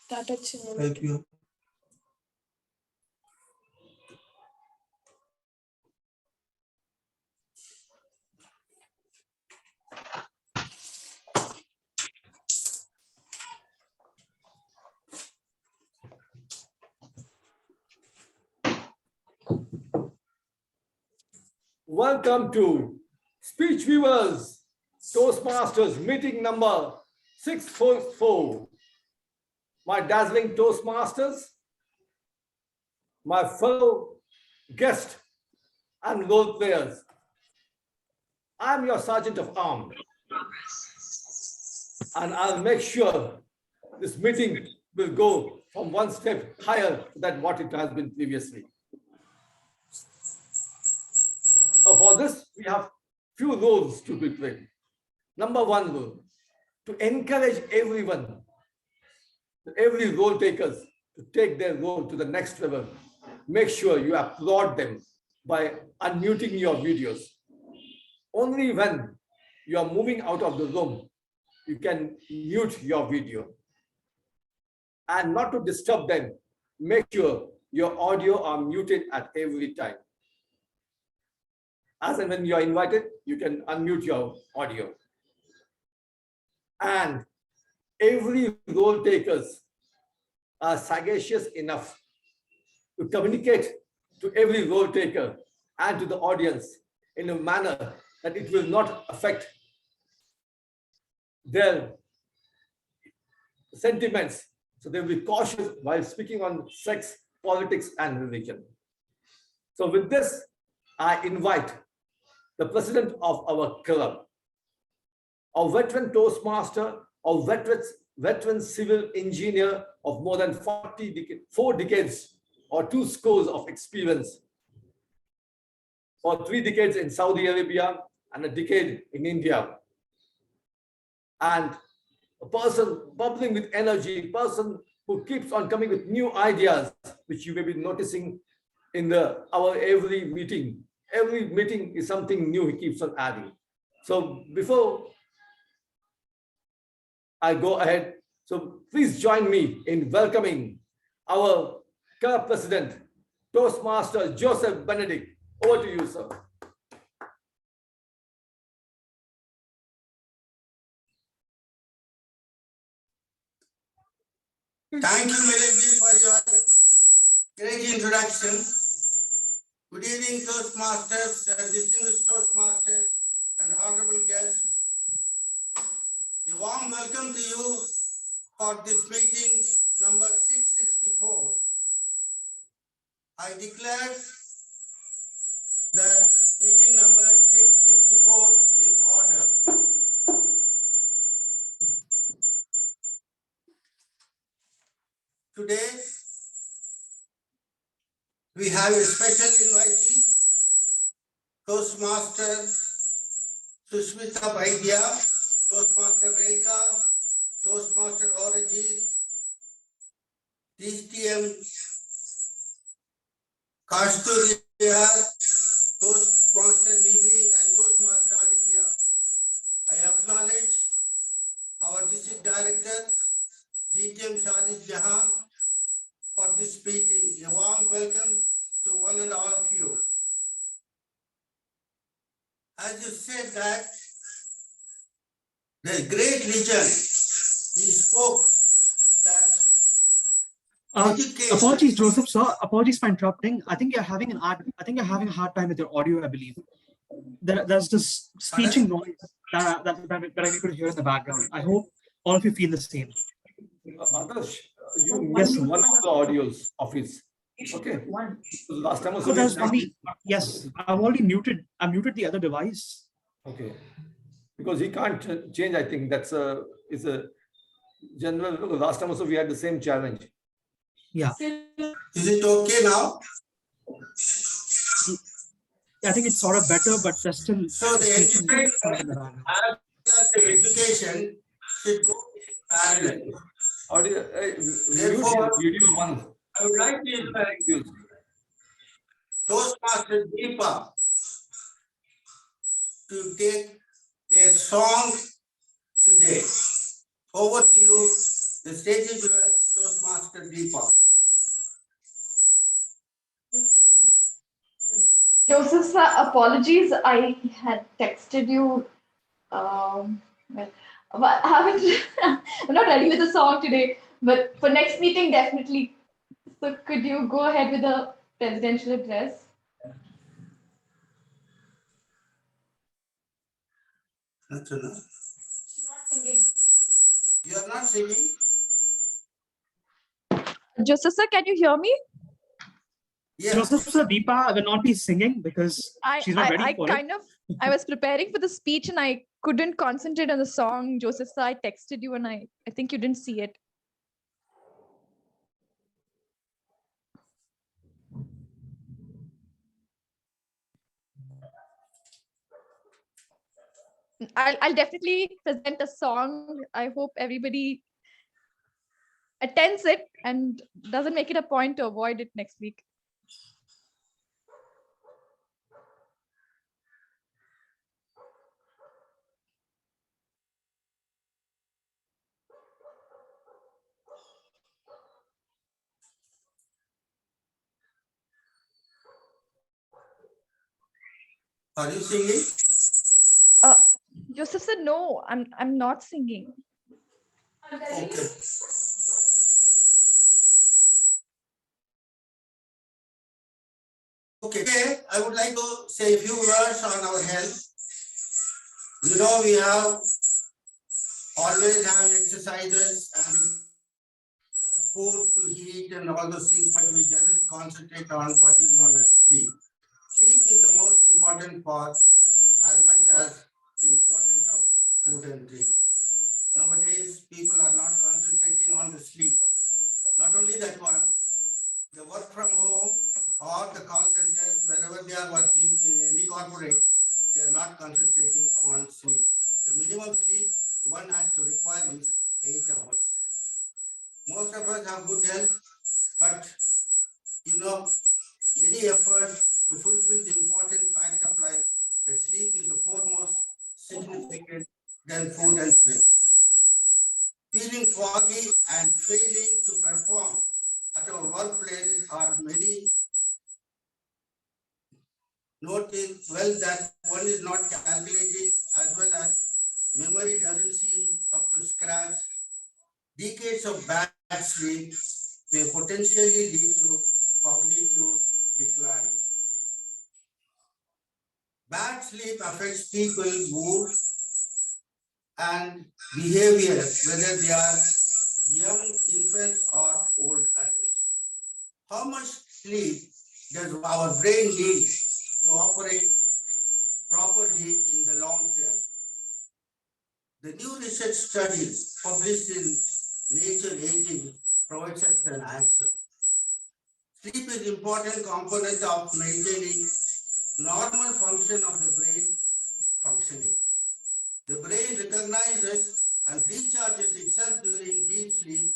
Thank you. Welcome to Speech Weavers Toastmasters meeting number 644. My dazzling Toastmasters, my fellow guests and role players, I'm your Sergeant of Arms, and I'll make sure this meeting will go from one step higher than what it has been previously. For this, we have few roles to be played. Number one role, to encourage everyone, every role takers to take their role to the next level. Make sure you applaud them by unmuting your videos. Only when you are moving out of the room, you can mute your video. And not to disturb them, make sure your audio are muted at every time. As and when you are invited, you can unmute your audio. And every role takers are sagacious enough to communicate to every role taker and to the audience in a manner that it will not affect their sentiments. So they will be cautious while speaking on sex, politics, and religion. So with this, I invite the president of our club, a veteran Toastmaster, a veteran civil engineer of more than 4 decades or 2 scores of experience, for 3 decades in Saudi Arabia and a decade in India, and a person bubbling with energy, person who keeps on coming with new ideas, which you may be noticing in our every meeting. Every meeting is something new he keeps on adding. So before I go ahead, so please join me in welcoming our club president, Toastmaster Joseph Benedict. Over to you, sir. Thank you, Milind, for your great introduction. Good evening, Toastmasters, distinguished Toastmasters, and honorable guests. A warm welcome to you for this meeting number 664. I declare that meeting number 664 in order. Today, we have a special invitee, Toastmaster Sushmita Vaidya, Toastmaster Rekha, Toastmaster Origin, DTM Kasturiya, Toastmaster Nivi, and Toastmaster Aditya. I acknowledge our District Director, DTM Shadid Jahan, for this meeting. A warm welcome to one and all of you. As you said that the great legend, he spoke that apologies, Joseph, sir. Apologies for interrupting. I think you're having a hard time with your audio, I believe. There's this screeching noise that I need to hear in the background. I hope all of you feel the same. Adarsh, you missed one of the audios of his. Okay. Last time also. Yes, I've already muted. I muted the other device. Okay. Because he can't change. I think that's a general. Last time also we had the same challenge. Yeah. Is it okay now? I think it's sort of better, but there's still. So the education should go parallel. Therefore, video one. I would like to invite Toastmaster Deepa to take a song today. Over to you, the stage is yours, Toastmaster. Toastmaster Deepa. Joseph, sir, apologies. I had texted you. Well, but I haven't. I'm not ready with a song today, but for next meeting, definitely. So, could you go ahead with the presidential address? That's enough. You are not singing? Joseph, sir, can you hear me? Yes. Joseph Sir, Deepa will not be singing because she's not ready for it. I was preparing for the speech and I couldn't concentrate on the song. Joseph, sir, I texted you and I think you didn't see it. I'll definitely present a song. I hope everybody attends it and doesn't make it a point to avoid it next week. Are you singing? Joseph said, no, I'm not singing. Okay. Okay, I would like to say a few words on our health. You know, we have always have exercises and food to eat and all those things, but we just concentrate on what is known as sleep. Sleep is the most important part as much as the importance of food and drink. Nowadays, people are not concentrating on the sleep. Not only that one, the work from home or the call centers, wherever they are working in any corporate, they are not concentrating on sleep. The minimum sleep one has to require is 8 hours. Most of us have good health, but you know, any effort to fulfill the important facts of life, that sleep is the foremost significant than food and drink. Feeling foggy and failing to perform at our workplace are many noting well that one is not calculating as well as memory doesn't seem up to scratch. Decades of bad sleep may potentially lead to cognitive decline. Bad sleep affects people's mood and behavior, whether they are young infants or old adults. How much sleep does our brain need to operate properly in the long term? The new research studies published in Nature Aging provides us an answer. Sleep is an important component of maintaining normal function of the brain functioning. The brain recognizes and recharges itself during deep sleep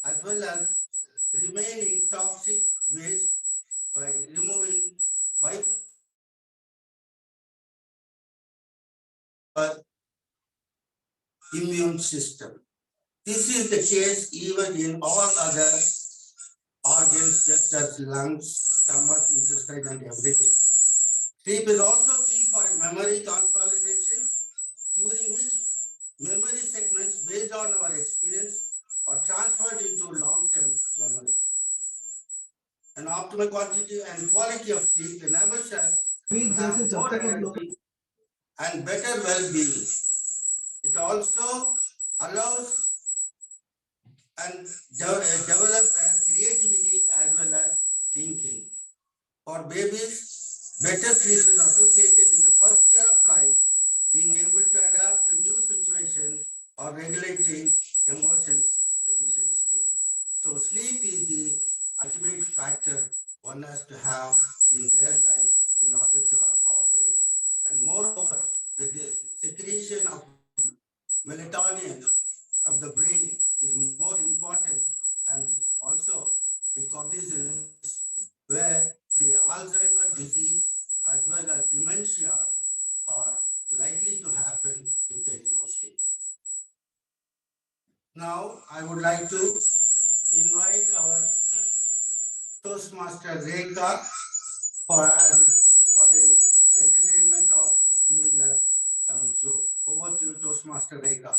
as well as remaining toxic waste by removing immune system. This is the case even in all other organs, just as lungs, stomach, intestine, and everything. Sleep is also key for memory consolidation, during which memory segments based on our experience are transferred into long-term memory. An optimal quantity and quality of sleep enables us to have more energy and better well-being. It also allows and develop creativity as well as thinking. For babies, better sleep is associated in the first year of life, being able to adapt to new situations or regulating emotions efficiently. So sleep is the ultimate factor one has to have in their life in order to operate. And moreover, the secretion of melatonin of the brain is more important, and also the cognizance where the Alzheimer's disease as well as dementia are likely to happen if there is no sleep. Now, I would like to invite our Toastmaster Rekha for the entertainment of giving us some joke. Over to you, Toastmaster Rekha.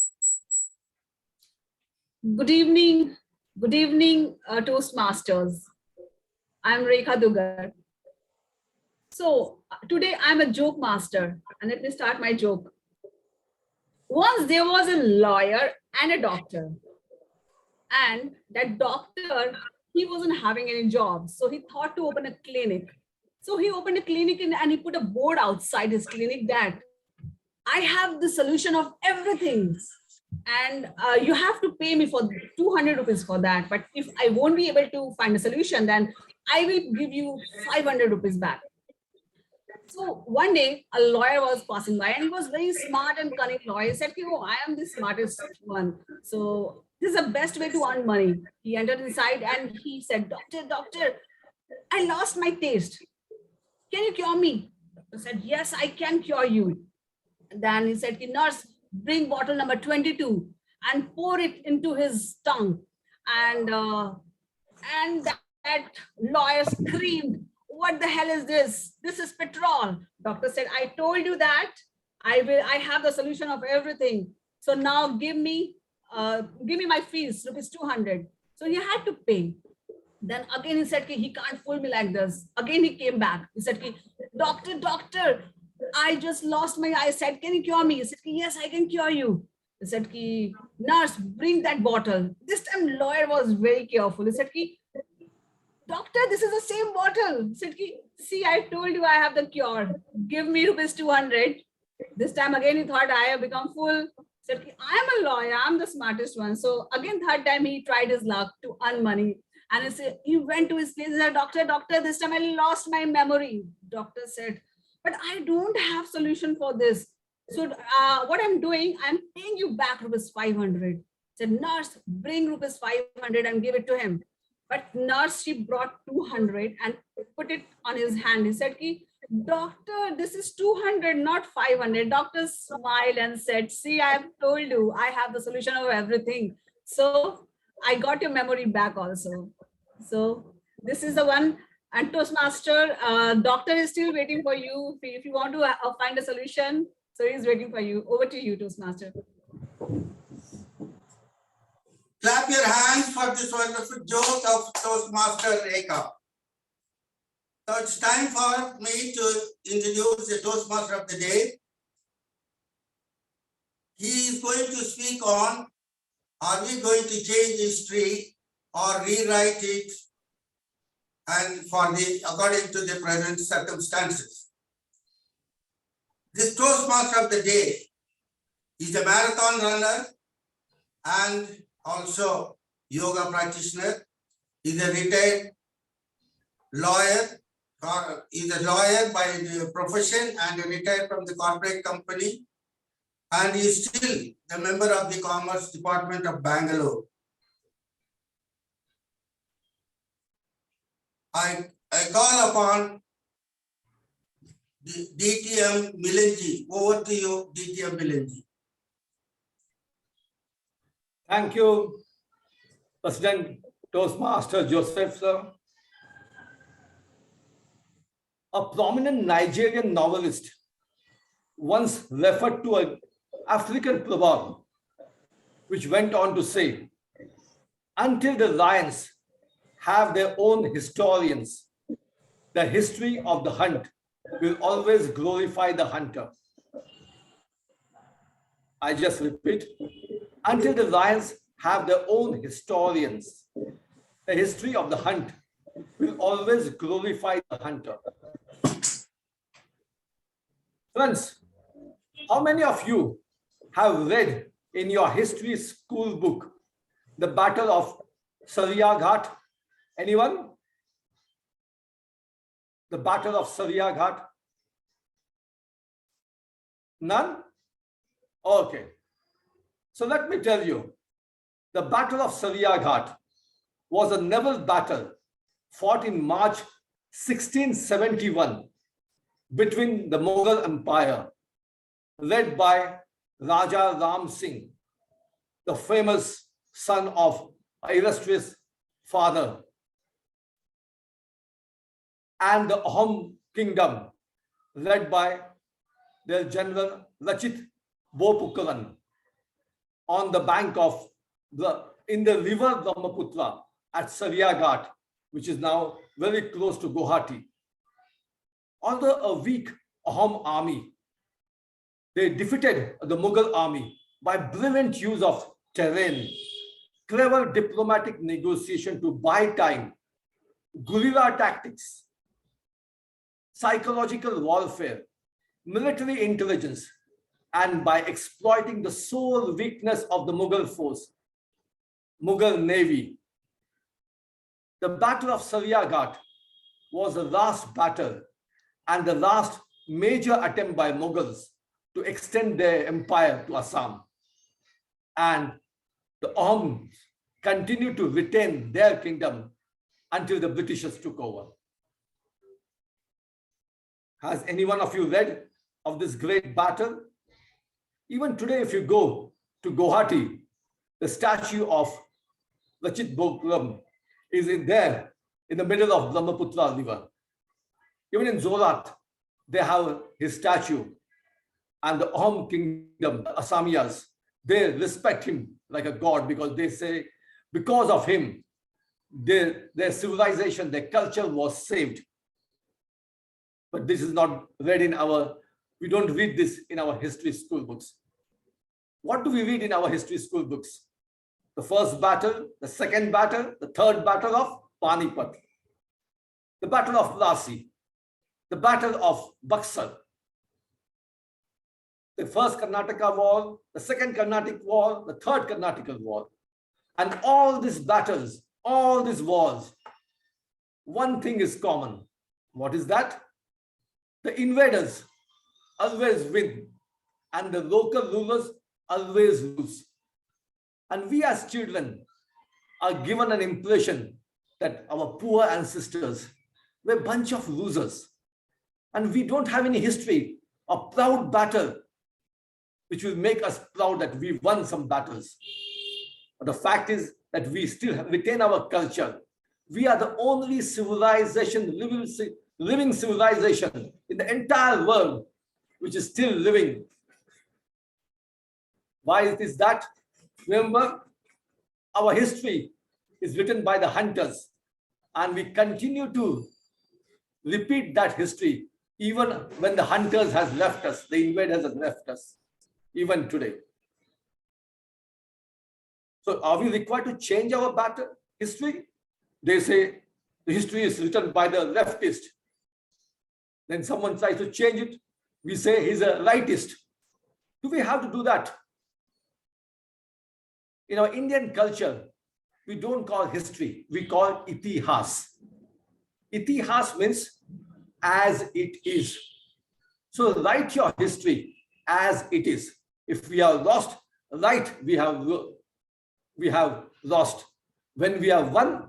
Good evening, Toastmasters. I'm Rekha Dugar. So today I'm a joke master, and let me start my joke. Once there was a lawyer and a doctor, and that doctor, he wasn't having any job, so he thought to open a clinic. So he opened a clinic and he put a board outside his clinic that I have the solution of everything. And you have to pay me for 200 rupees for that. But if I won't be able to find a solution, then I will give you 500 rupees back. So one day a lawyer was passing by and he was very smart and cunning lawyer. He said, oh, I am the smartest one. So this is the best way to earn money. He entered inside and he said, doctor, I lost my taste. Can you cure me? Doctor said, yes, I can cure you. And then he said, nurse, bring bottle number 22 and pour it into his tongue. And that lawyer screamed, what the hell is this? This is petrol. Doctor said, I told you that I have the solution of everything. So now give me my fees, rupees 200. So he had to pay. Then again he said, he can't fool me like this. Again he came back. He said, doctor, I just lost my eyesight. Can you cure me? He said, yes, I can cure you. He said, nurse, bring that bottle. This time lawyer was very careful. He said, doctor, this is the same bottle. He said, see, I told you I have the cure. Give me rupees 200. This time again he thought I have become full. He said, I am a lawyer. I'm the smartest one. So again, third time he tried his luck to earn money. And he went to his place and said, doctor, this time I lost my memory. Doctor said, but I don't have solution for this. So what I'm doing, I'm paying you back rupees 500. Said, nurse, bring rupees 500 and give it to him. But nurse, she brought 200 and put it on his hand. He said, doctor, this is 200, not 500. Doctor smiled and said, see, I have told you, I have the solution of everything. So I got your memory back also. So this is the one. And Toastmaster, doctor is still waiting for you. If you want to find a solution, so he's waiting for you. Over to you, Toastmaster. Clap your hands for this wonderful joke of Toastmaster Rekha. So it's time for me to introduce the Toastmaster of the day. He is going to speak on, are we going to change history or rewrite it and according to the present circumstances. This Toastmaster of the day is a marathon runner and also yoga practitioner. He's a retired lawyer. He's a lawyer by the profession and retired from the corporate company. And he's still a member of the Commerce Department of Bangalore. I call upon DTM Milind. Over to you, DTM Milind. Thank you, President Toastmaster Joseph, sir. A prominent Nigerian novelist once referred to an African proverb, which went on to say, until the lions have their own historians, the history of the hunt will always glorify the hunter. I just repeat, until the lions have their own historians, the history of the hunt will always glorify the hunter. Friends, how many of you have read in your history school book the Battle of Sariyaghat? Anyone? The Battle of Sariyaghat? None? Okay. So let me tell you, the Battle of Sariyaghat was a naval battle fought in March 1671 between the Mughal Empire, led by Raja Ram Singh, the famous son of illustrious father and the Ahom kingdom led by their general Lachit Bopukalan on the bank of in the river Brahmaputra at Saryaghat, which is now very close to Guwahati. Although a weak Ahom army, they defeated the Mughal army by brilliant use of terrain, clever diplomatic negotiation to buy time, guerrilla tactics, psychological warfare, military intelligence, and by exploiting the sole weakness of the Mughal force, Mughal navy. The Battle of Saryaghat was the last battle and the last major attempt by Mughals to extend their empire to Assam. And the Ahoms continued to retain their kingdom until the Britishers took over. Has any one of you read of this great battle? Even today, if you go to Guwahati, the statue of Lachit Bopukalan is there in the middle of Brahmaputra river. Even in Zorat, they have his statue, and the Ahom kingdom, the Assamiyas, they respect him like a god because they say because of him, their civilization, their culture was saved. But this is not read in we don't read this in our history school books. What do we read in our history school books? The first battle, the second battle, the third battle of Panipat, the battle of Plassey, the battle of Buxar, the first Karnataka war, the second Carnatic war, the third Karnataka war. And all these battles, all these wars, one thing is common. What is that? The invaders always win and the local rulers always lose. And we as children are given an impression that our poor ancestors were a bunch of losers. And we don't have any history of proud battle which will make us proud that we won some battles. But the fact is that we still retain our culture. We are the only civilization, living civilization in the entire world which is still living. Why is that? Remember, our history is written by the hunters, and we continue to repeat that history even when the hunters has left us, the invaders has left us, even today. So are we required to change our battle history? They say the history is written by the leftist. Then someone tries to change it. We say he's a rightist. Do we have to do that? In our Indian culture, we don't call history, we call itihas. Itihas means as it is. So write your history as it is. If we are lost, write we have lost. When we have won,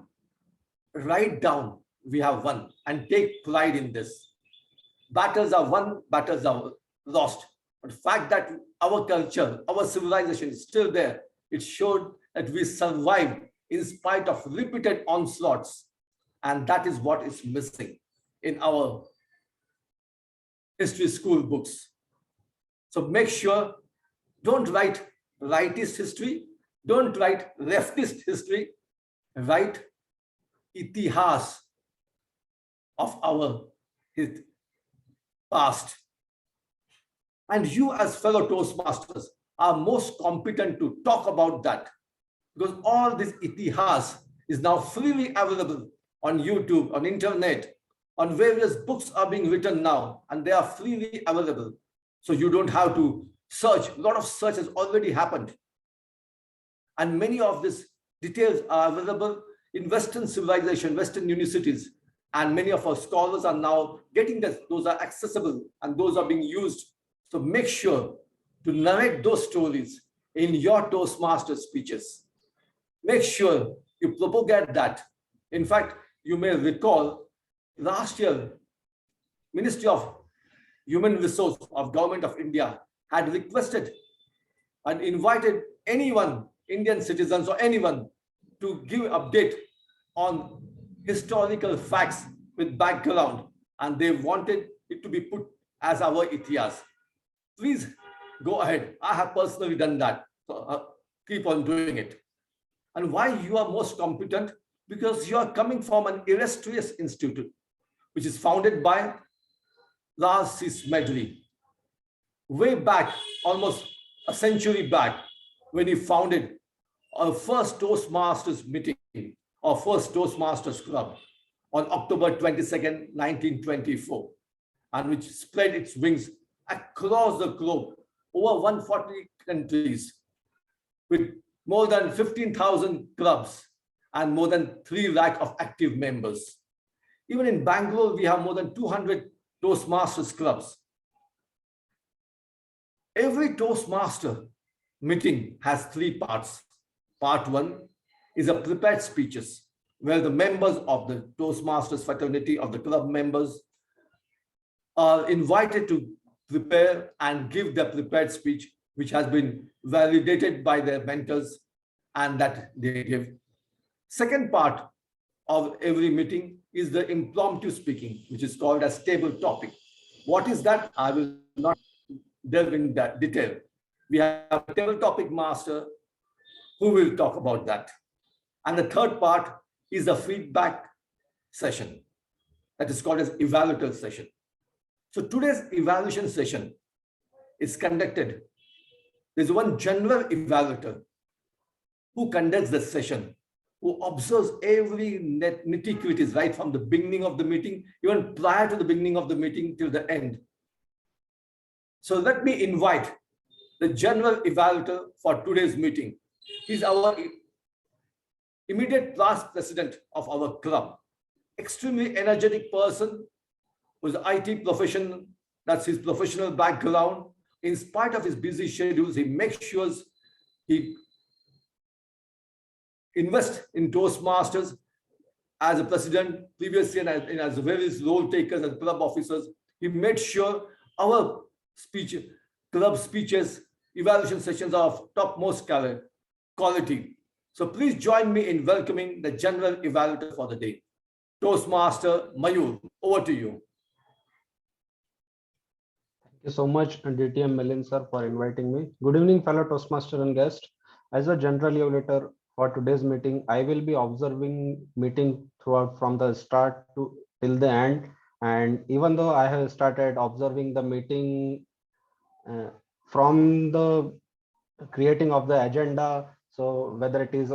write down we have won and take pride in this. Battles are won, battles are lost. But the fact that our culture, our civilization is still there, it showed that we survived in spite of repeated onslaughts. And that is what is missing in our history school books. So make sure, don't write rightist history, don't write leftist history, write itihas of our past. And you as fellow Toastmasters are most competent to talk about that, because all this itihas is now freely available on YouTube, on internet, on various books are being written now, and they are freely available. So you don't have to search. A lot of search has already happened. And many of these details are available in Western civilization, Western universities. And many of our scholars are now getting that those are accessible and those are being used. So make sure to narrate those stories in your Toastmaster speeches. Make sure you propagate that. In fact, you may recall last year, Ministry of Human Resource of Government of India had requested and invited anyone, Indian citizens or anyone, to give update on historical facts with background, and they wanted it to be put as our itihas. Please go ahead. I have personally done that. So keep on doing it. And why you are most competent? Because you are coming from an illustrious institute, which is founded by Lars Medley. Way back, almost a century back, when he founded our first Toastmasters meeting, our first Toastmasters club on October 22nd, 1924, and which spread its wings across the globe, over 140 countries, with more than 15,000 clubs and more than 3 lakh of active members. Even in Bangalore, we have more than 200 Toastmasters clubs. Every Toastmaster meeting has 3 parts. Part 1 is a prepared speeches, where the members of the Toastmasters fraternity of the club members are invited to prepare and give their prepared speech, which has been validated by their mentors and that they give. Second part of every meeting is the impromptu speaking, which is called as table topic. What is that? I will not delve in that detail. We have a table topic master who will talk about that. And the third part is the feedback session, that is called as Evaluator session. So today's evaluation session is conducted. There's one general evaluator who conducts the session, who observes every nitty-gritty right from the beginning of the meeting, even prior to the beginning of the meeting till the end. So let me invite the general evaluator for today's meeting. He's our immediate past president of our club, extremely energetic person who's IT profession, that's his professional background. In spite of his busy schedules, he makes sure he invests in Toastmasters as a president previously and as various role takers and club officers. He made sure our club speeches, evaluation sessions are of topmost quality. So please join me in welcoming the general evaluator for the day. Toastmaster Mayur, over to you. Thank you so much, DTM Milind sir, for inviting me. Good evening, fellow Toastmaster and guests. As a general evaluator for today's meeting, I will be observing meeting throughout from the start to till the end. And even though I have started observing the meeting from the creating of the agenda, so whether it is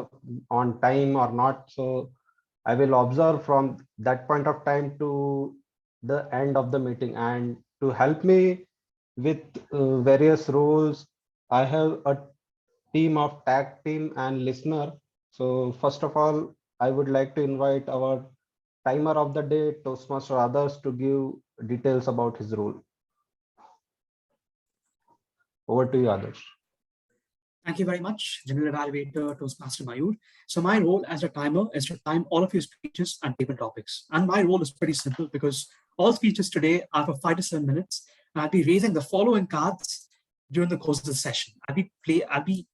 on time or not, so I will observe from that point of time to the end of the meeting. And to help me with various roles, I have a team of tag team and listener. So first of all, I would like to invite our timer of the day, Toastmaster others, to give details about his role. Over to you, others. Thank you very much, General Evaluator Toastmaster Mayur. So my role as a timer is to time all of your speeches and table topics. And my role is pretty simple because all speeches today are for 5 to 7 minutes. And I'll be raising the following cards during the course of the session. I'll be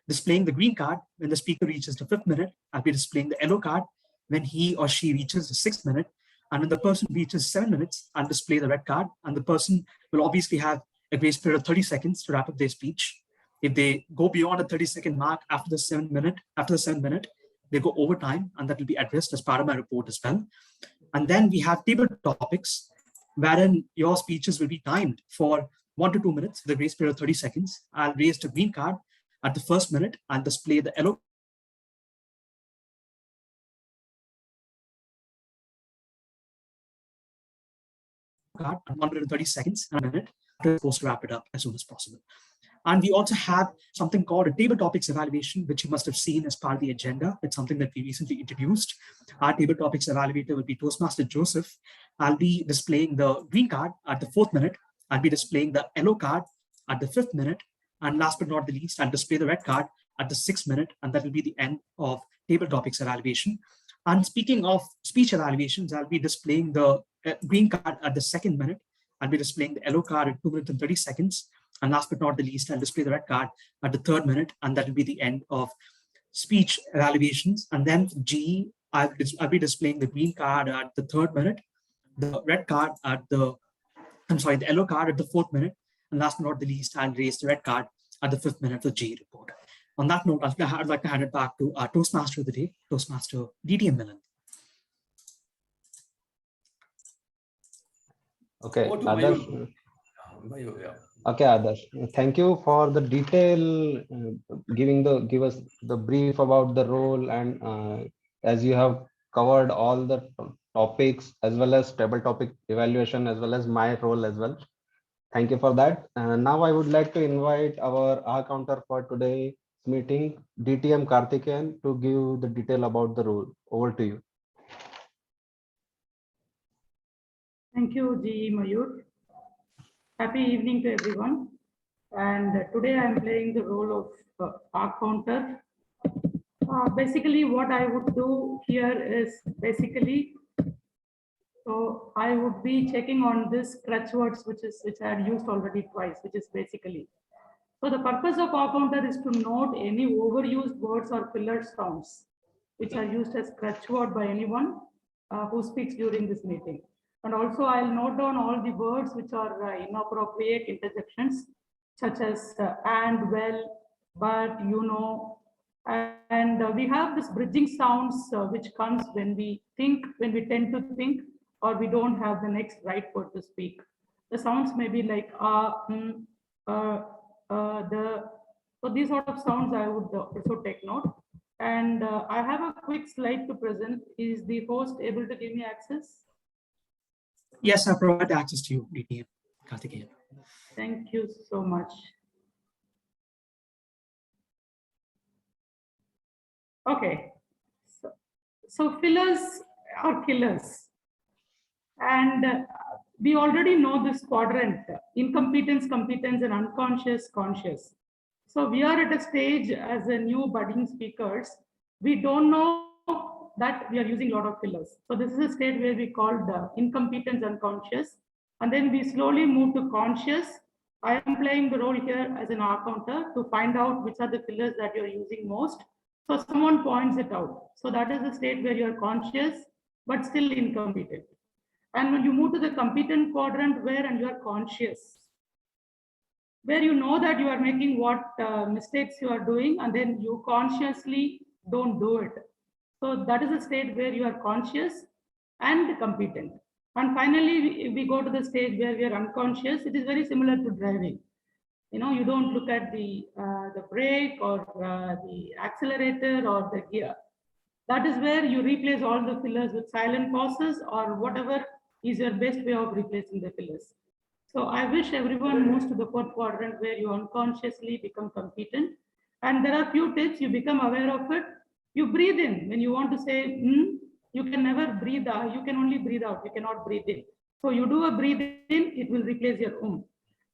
displaying the green card when the speaker reaches the 5th minute. I'll be displaying the yellow card when he or she reaches the 6th minute. And when the person reaches 7 minutes, I'll display the red card. And the person will obviously have a grace period of 30 seconds to wrap up their speech. If they go beyond the 30-second mark after the 7th minute, they go over time, and that will be addressed as part of my report as well. And then we have table topics, wherein your speeches will be timed for 1 to 2 minutes with a grace period of 30 seconds. I'll raise the green card at the 1st minute. I'll display the yellow card at 1 minute and 30 seconds and a minute. We're supposed to wrap it up as soon as possible. And we also have something called a table topics evaluation, which you must have seen as part of the agenda. It's something that we recently introduced. Our table topics evaluator will be Toastmaster Joseph. I'll be displaying the green card at the 4th minute. I'll be displaying the yellow card at the 5th minute. And last but not the least, I'll display the red card at the 6th minute. And that will be the end of table topics evaluation. And speaking of speech evaluations, I'll be displaying the green card at the 2nd minute. I'll be displaying the yellow card at 2 minutes and 30 seconds. And last but not the least, I'll display the red card at the 3rd minute, and that will be the end of speech evaluations. And then G, I'll be displaying the green card at the 3rd minute, the red card at the yellow card at the 4th minute, and last but not the least, I'll raise the red card at the 5th minute of the G report. On that note, I'd like to hand it back to our Toastmaster of the day, Toastmaster DTM Milind. Okay, Over to Adarsh. Mayur, yeah. Okay, Adarsh. Thank you for the detail, give us the brief about the role, and as you have covered all the topics as well as table topic evaluation as well as my role as well. Thank you for that. Now I would like to invite our counter for today's meeting, DTM Karthikeyan, to give the detail about the role. Over to you. Thank you, G. Mayur. Happy evening to everyone. And today I am playing the role of counter. Basically, what I would do here is so I would be checking on this crutch words, which I had used already twice, which is basically. So the purpose of counter is to note any overused words or filler sounds, which are used as crutch word by anyone who speaks during this meeting. And also I'll note down all the words which are inappropriate interjections, such as and, well, but, you know, and we have this bridging sounds which comes when we tend to think, or we don't have the next right word to speak. The sounds may be like so these sort of sounds I would also take note. And I have a quick slide to present. Is the host able to give me access? Yes, I provide access to you, DTM Karthikeyan. Thank you so much. Okay, so fillers are killers. And we already know this quadrant, incompetence, competence, and unconscious, conscious. So we are at a stage as a new budding speakers, we don't know that we are using a lot of fillers. So this is a stage where we called incompetence, unconscious, and then we slowly move to conscious. I am playing the role here as an counter to find out which are the fillers that you're using most. So someone points it out. So that is the state where you're conscious, but still incompetent. And when you move to the competent quadrant, and you are conscious, where you know that you are making what mistakes you are doing, and then you consciously don't do it. So that is a state where you are conscious and competent. And finally, we go to the stage where we are unconscious. It is very similar to driving. You know, you don't look at the brake or the accelerator or the gear. That is where you replace all the fillers with silent pauses or whatever is your best way of replacing the fillers. So I wish everyone moves to the 4th quadrant where you unconsciously become competent. And there are few tips. You become aware of it. You breathe in. When you want to say, you can never breathe out. You can only breathe out. You cannot breathe in. So you do a breathe in, it will replace your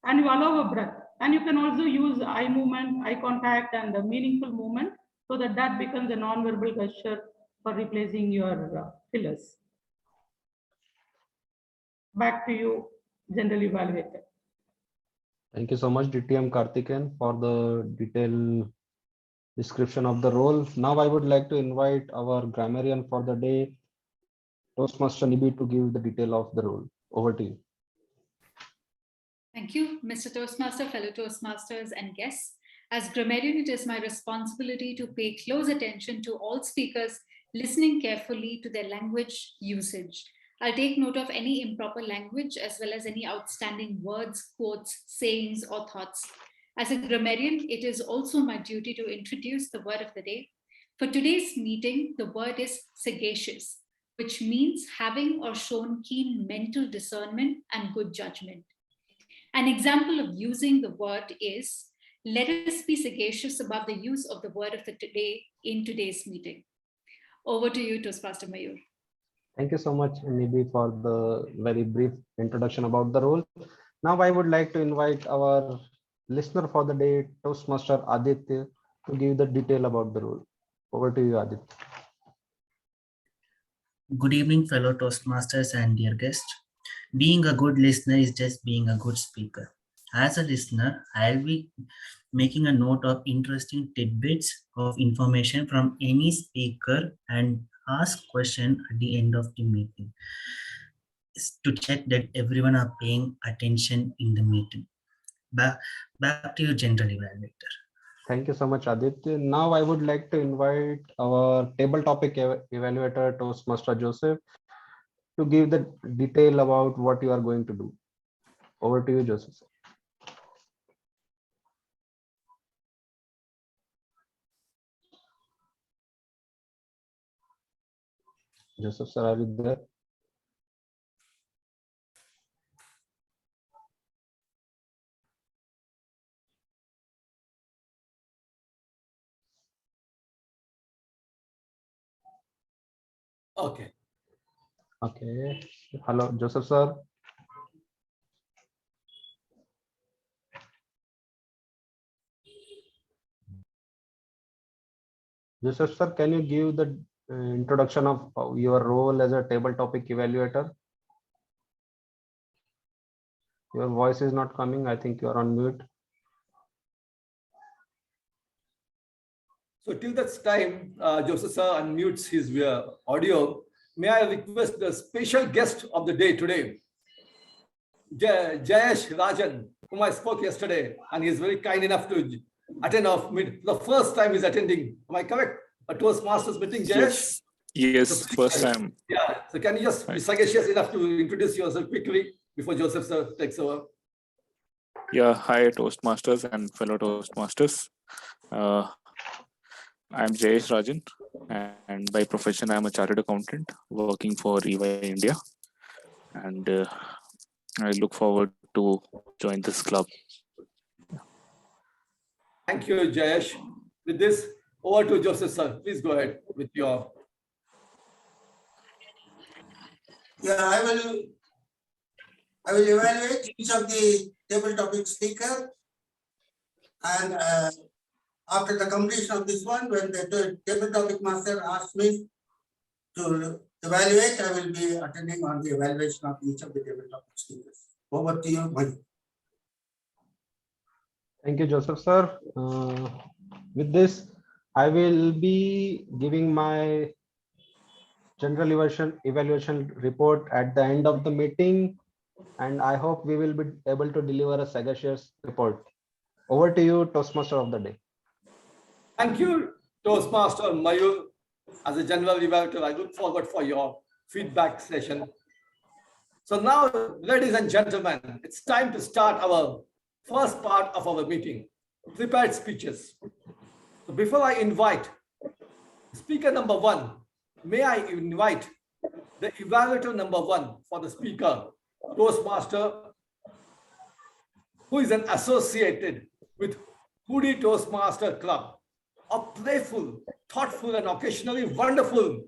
And you allow a breath. And you can also use eye movement, eye contact, and the meaningful movement, so that becomes a non-verbal gesture for replacing your fillers. Back to you, General Evaluator. Thank you so much, DTM Karthikeyan, for the detailed description of the role. Now I would like to invite our grammarian for the day, Toastmaster Nibi, to give the detail of the role. Over to you. Thank you, Mr. Toastmaster, fellow Toastmasters and guests. As grammarian, it is my responsibility to pay close attention to all speakers, listening carefully to their language usage. I'll take note of any improper language as well as any outstanding words, quotes, sayings, or thoughts. As a grammarian, it is also my duty to introduce the word of the day. For today's meeting, the word is sagacious, which means having or shown keen mental discernment and good judgment. An example of using the word is, let us be sagacious about the use of the word of the day in today's meeting. Over to you, Toastmaster Mayur. Thank you so much, Nibi, for the very brief introduction about the role. Now I would like to invite our listener for the day, Toastmaster Aditya, to give the detail about the role. Over to you, Aditya. Good evening, fellow Toastmasters and dear guests. Being a good listener is just being a good speaker. As a listener, I'll be making a note of interesting tidbits of information from any speaker, and ask question at the end of the meeting to check that everyone are paying attention in the meeting. Back to your general evaluator. Thank you so much, Aditya. Now I would like to invite our table topic evaluator, Toastmaster Joseph, to give the detail about what you are going to do. Over to you, Joseph. Joseph, sir, are you there? Okay. Okay. Hello, Joseph, sir. Joseph, sir, can you give the introduction of your role as a table topic evaluator? Your voice is not coming. I think you are on mute. So till that time, Joseph sir unmutes his audio. May I request the special guest of the day today, Jayesh Rajan, whom I spoke yesterday, and he is very kind enough to attend our meeting. The first time he's attending. Am I correct? A Toastmasters meeting, Jayesh? Yes, So first time. Yeah. So can you just be sagacious enough to introduce yourself quickly before Joseph sir takes over? Yeah, hi Toastmasters and fellow Toastmasters. I'm Jayesh Rajan, and by profession I'm a chartered accountant working for EY India, and I look forward to join this club. Thank you, Jayesh. With this, over to Joseph sir. Please go ahead with your. Yeah, I will evaluate each of the table topic speaker, and after the completion of this one, when the table topic master asks me to evaluate, I will be attending on the evaluation of each of the table topic speakers. Over to you, Mani. Thank you, Joseph, sir. With this, I will be giving my general evaluation report at the end of the meeting, and I hope we will be able to deliver a sagacious report. Over to you, Toastmaster of the day. Thank you, Toastmaster Mayur. As a general evaluator, I look forward for your feedback session. So now, ladies and gentlemen, it's time to start our first part of our meeting, prepared speeches. So before I invite speaker number one, may I invite the evaluator number one for the speaker, Toastmaster, who is an associated with Hoodie Toastmaster Club, a playful, thoughtful, and occasionally wonderful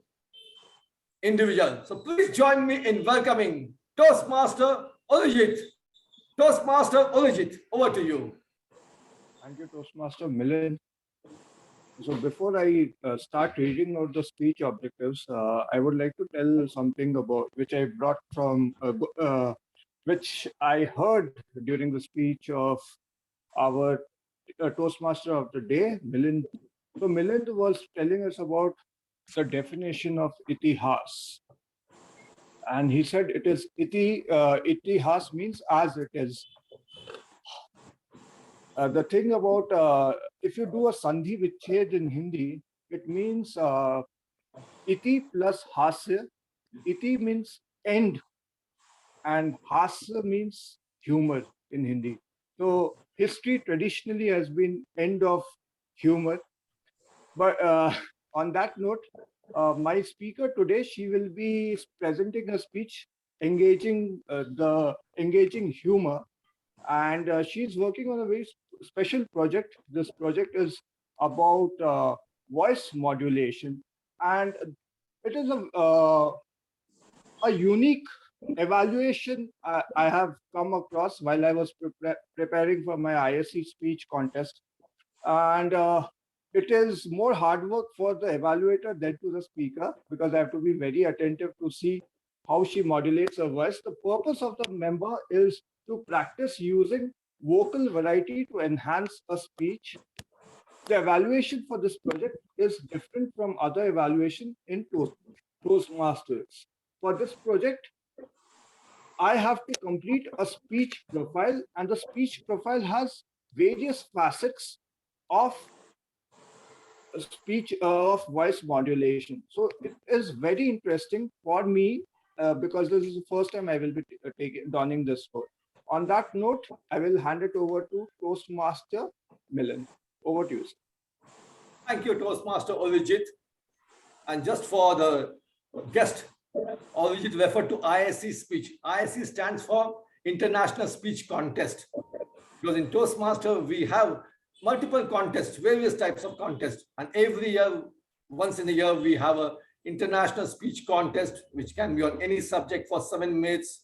individual. So please join me in welcoming Toastmaster Orijit. Toastmaster Orijit, over to you. Thank you, Toastmaster Milind. So before I start reading out the speech objectives, I would like to tell something about which I brought from, which I heard during the speech of our Toastmaster of the day, Milind. So Milind was telling us about the definition of itihas. And he said it is itihas means as it is. The thing about if you do a sandhi vichhed in Hindi, it means iti plus hasya. Iti means end, and hasya means humor in Hindi. So history traditionally has been end of humor. But on that note, my speaker today, she will be presenting a speech engaging humor, and she's working on a very special project. This project is about voice modulation, and it is a unique evaluation I have come across while I was preparing for my ISC speech contest. And it is more hard work for the evaluator than to the speaker, because I have to be very attentive to see how she modulates her voice. The purpose of the member is to practice using vocal variety to enhance a speech. The evaluation for this project is different from other evaluation in Toastmasters. For this project, I have to complete a speech profile, and the speech profile has various facets of speech of voice modulation. So it is very interesting for me because this is the first time I will be donning this role. On that note, I will hand it over to Toastmaster Milind. Over to you, sir. Thank you, Toastmaster Orijit. And just for the guest, Orijit referred to ISC speech. ISC stands for International Speech Contest. Because in Toastmaster, we have multiple contests, various types of contests. And every year, once in a year, we have an international speech contest, which can be on any subject for 7 minutes.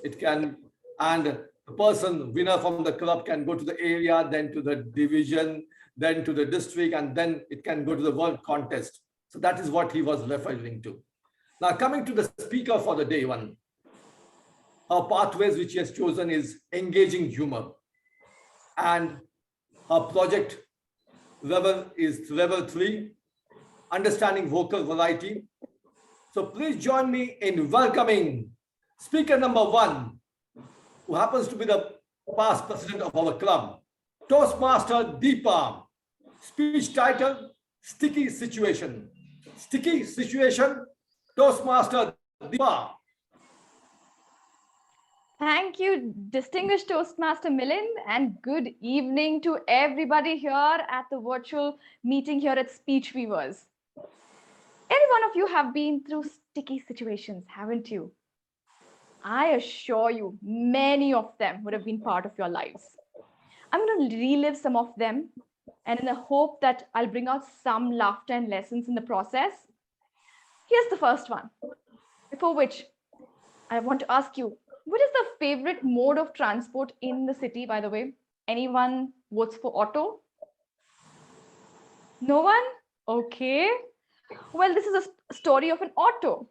It can, and the person, winner from the club can go to the area, then to the division, then to the district, and then it can go to the world contest. So that is what he was referring to. Now, coming to the speaker for the day one, her pathways which he has chosen is engaging humor. And her project level is level 3, understanding vocal variety. So please join me in welcoming speaker number 1, who happens to be the past president of our club, Toastmaster Deepa. Speech title, Sticky Situation. Sticky Situation, Toastmaster Deepa. Thank you, distinguished Toastmaster Milind, and good evening to everybody here at the virtual meeting here at Speech Weavers. Every one of you have been through sticky situations, haven't you? I assure you, many of them would have been part of your lives. I'm going to relive some of them, and in the hope that I'll bring out some laughter and lessons in the process. Here's the first one. Before which, I want to ask you, what is the favorite mode of transport in the city, by the way? Anyone votes for auto? No one? Okay. Well, this is a story of an auto.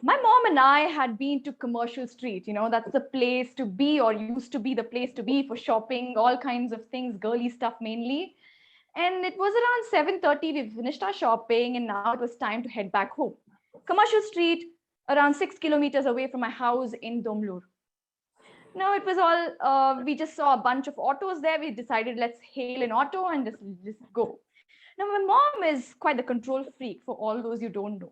My mom and I had been to Commercial Street. You know, that's the place to be, or used to be the place to be for shopping, all kinds of things, girly stuff mainly. And it was around 7:30. We finished our shopping, and now it was time to head back home. Commercial Street, around 6 kilometers away from my house in Domlur. Now it was all, we just saw a bunch of autos there. We decided let's hail an auto and just go. Now my mom is quite the control freak, for all those you don't know.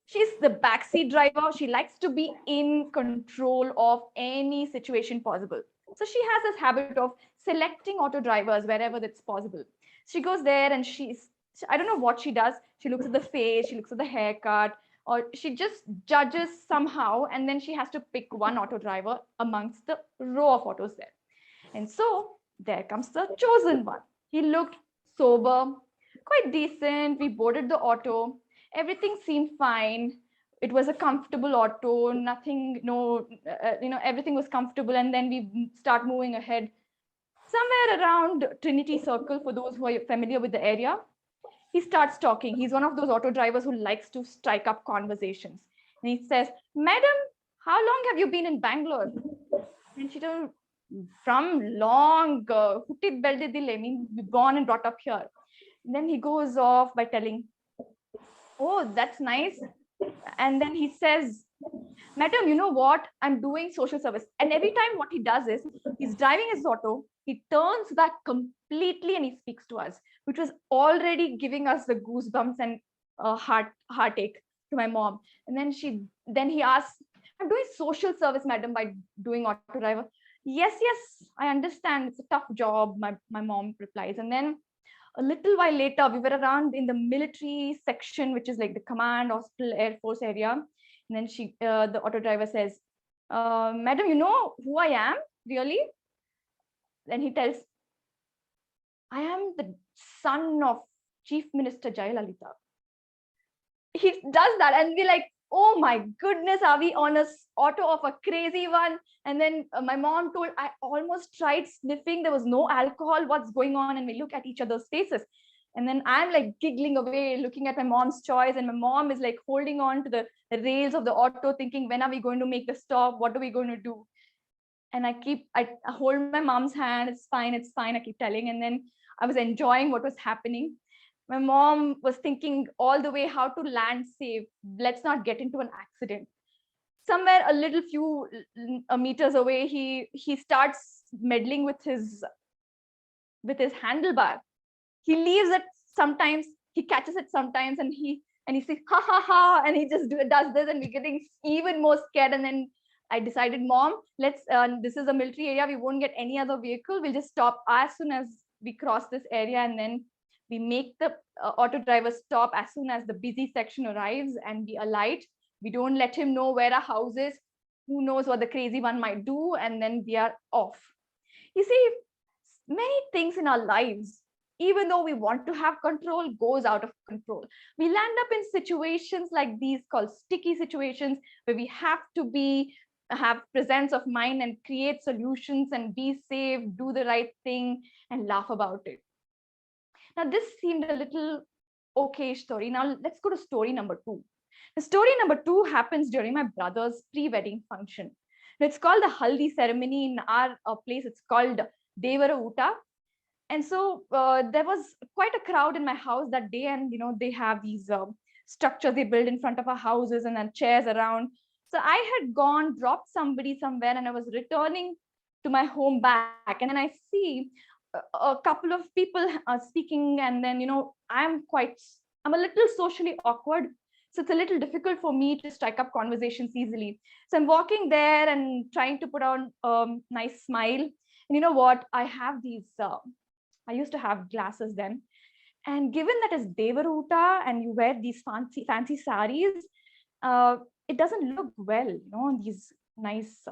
She's the backseat driver. She likes to be in control of any situation possible. So she has this habit of selecting auto drivers wherever that's possible. She goes there and I don't know what she does. She looks at the face, she looks at the haircut, or she just judges somehow, and then she has to pick one auto driver amongst the row of autos there. And so there comes the chosen one. He looked sober, quite decent. We boarded the auto. Everything seemed fine. It was a comfortable auto, nothing, everything was comfortable. And then we start moving ahead. Somewhere around Trinity Circle, for those who are familiar with the area, he starts talking. He's one of those auto drivers who likes to strike up conversations. And he says, "Madam, how long have you been in Bangalore?" And she told, "From long, I mean, born and brought up here." And then he goes off by telling, "Oh, that's nice." And then he says, "Madam, you know what? I'm doing social service." And every time what he does is, he's driving his auto, he turns back completely and he speaks to us, which was already giving us the goosebumps and heartache to my mom. And then he asks, "I'm doing social service, madam, by doing auto driver." Yes, I understand. It's a tough job, my mom replies. And then a little while later, we were around in the military section, which is like the command hospital Air Force area. And then the auto driver says, "Madam, you know who I am, really?" Then he tells, "I am the son of Chief Minister Jayalalitha." He does that, and we're like, "Oh my goodness, are we on a auto of a crazy one?" And then my mom told, I almost tried sniffing. There was no alcohol. What's going on? And we look at each other's faces. And then I'm like giggling away, looking at my mom's choice. And my mom is like holding on to the rails of the auto, thinking, when are we going to make the stop? What are we going to do? And I hold my mom's hand. It's fine. I keep telling. And then I was enjoying what was happening. My mom was thinking all the way how to land safe. Let's not get into an accident. Somewhere a little few meters away, he starts meddling with his handlebar. He leaves it sometimes, he catches it sometimes, and he says ha ha ha, and he just does this, and we're getting even more scared. And then I decided, Mom, let's this is a military area, we won't get any other vehicle, we'll just stop as soon as we cross this area, and then we make the auto driver stop as soon as the busy section arrives, and we alight. We don't let him know where our house is. Who knows what the crazy one might do, and then we are off. You see, many things in our lives, even though we want to have control, goes out of control. We land up in situations like these called sticky situations, where we have to have presence of mind and create solutions and be safe, do the right thing, and laugh about it. Now, this seemed a little okay story. Now, let's go to story number 2. The story number 2 happens during my brother's pre-wedding function. It's called the Haldi ceremony. In our place, it's called Evaluator. And so there was quite a crowd in my house that day. And, they have these structures they build in front of our houses and then chairs around. So I had dropped somebody somewhere, and I was returning to my home back. And then I see a couple of people speaking. And then, I'm a little socially awkward. So it's a little difficult for me to strike up conversations easily. So I'm walking there and trying to put on a nice smile. And you know what? I have these, I used to have glasses then. And given that it's Devaruta and you wear these fancy saris, it doesn't look well, these nice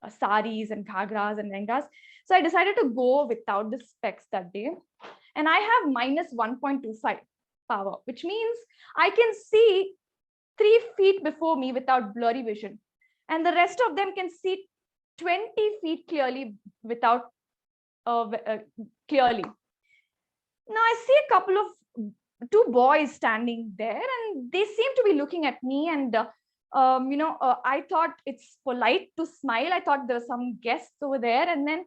saris and ghagras and lengas. So I decided to go without the specs that day. And I have minus 1.25 power, which means I can see 3 feet before me without blurry vision. And the rest of them can see 20 feet clearly without clearly. Now I see a couple of 2 boys standing there, and they seem to be looking at me. And I thought it's polite to smile. I thought there were some guests over there, and then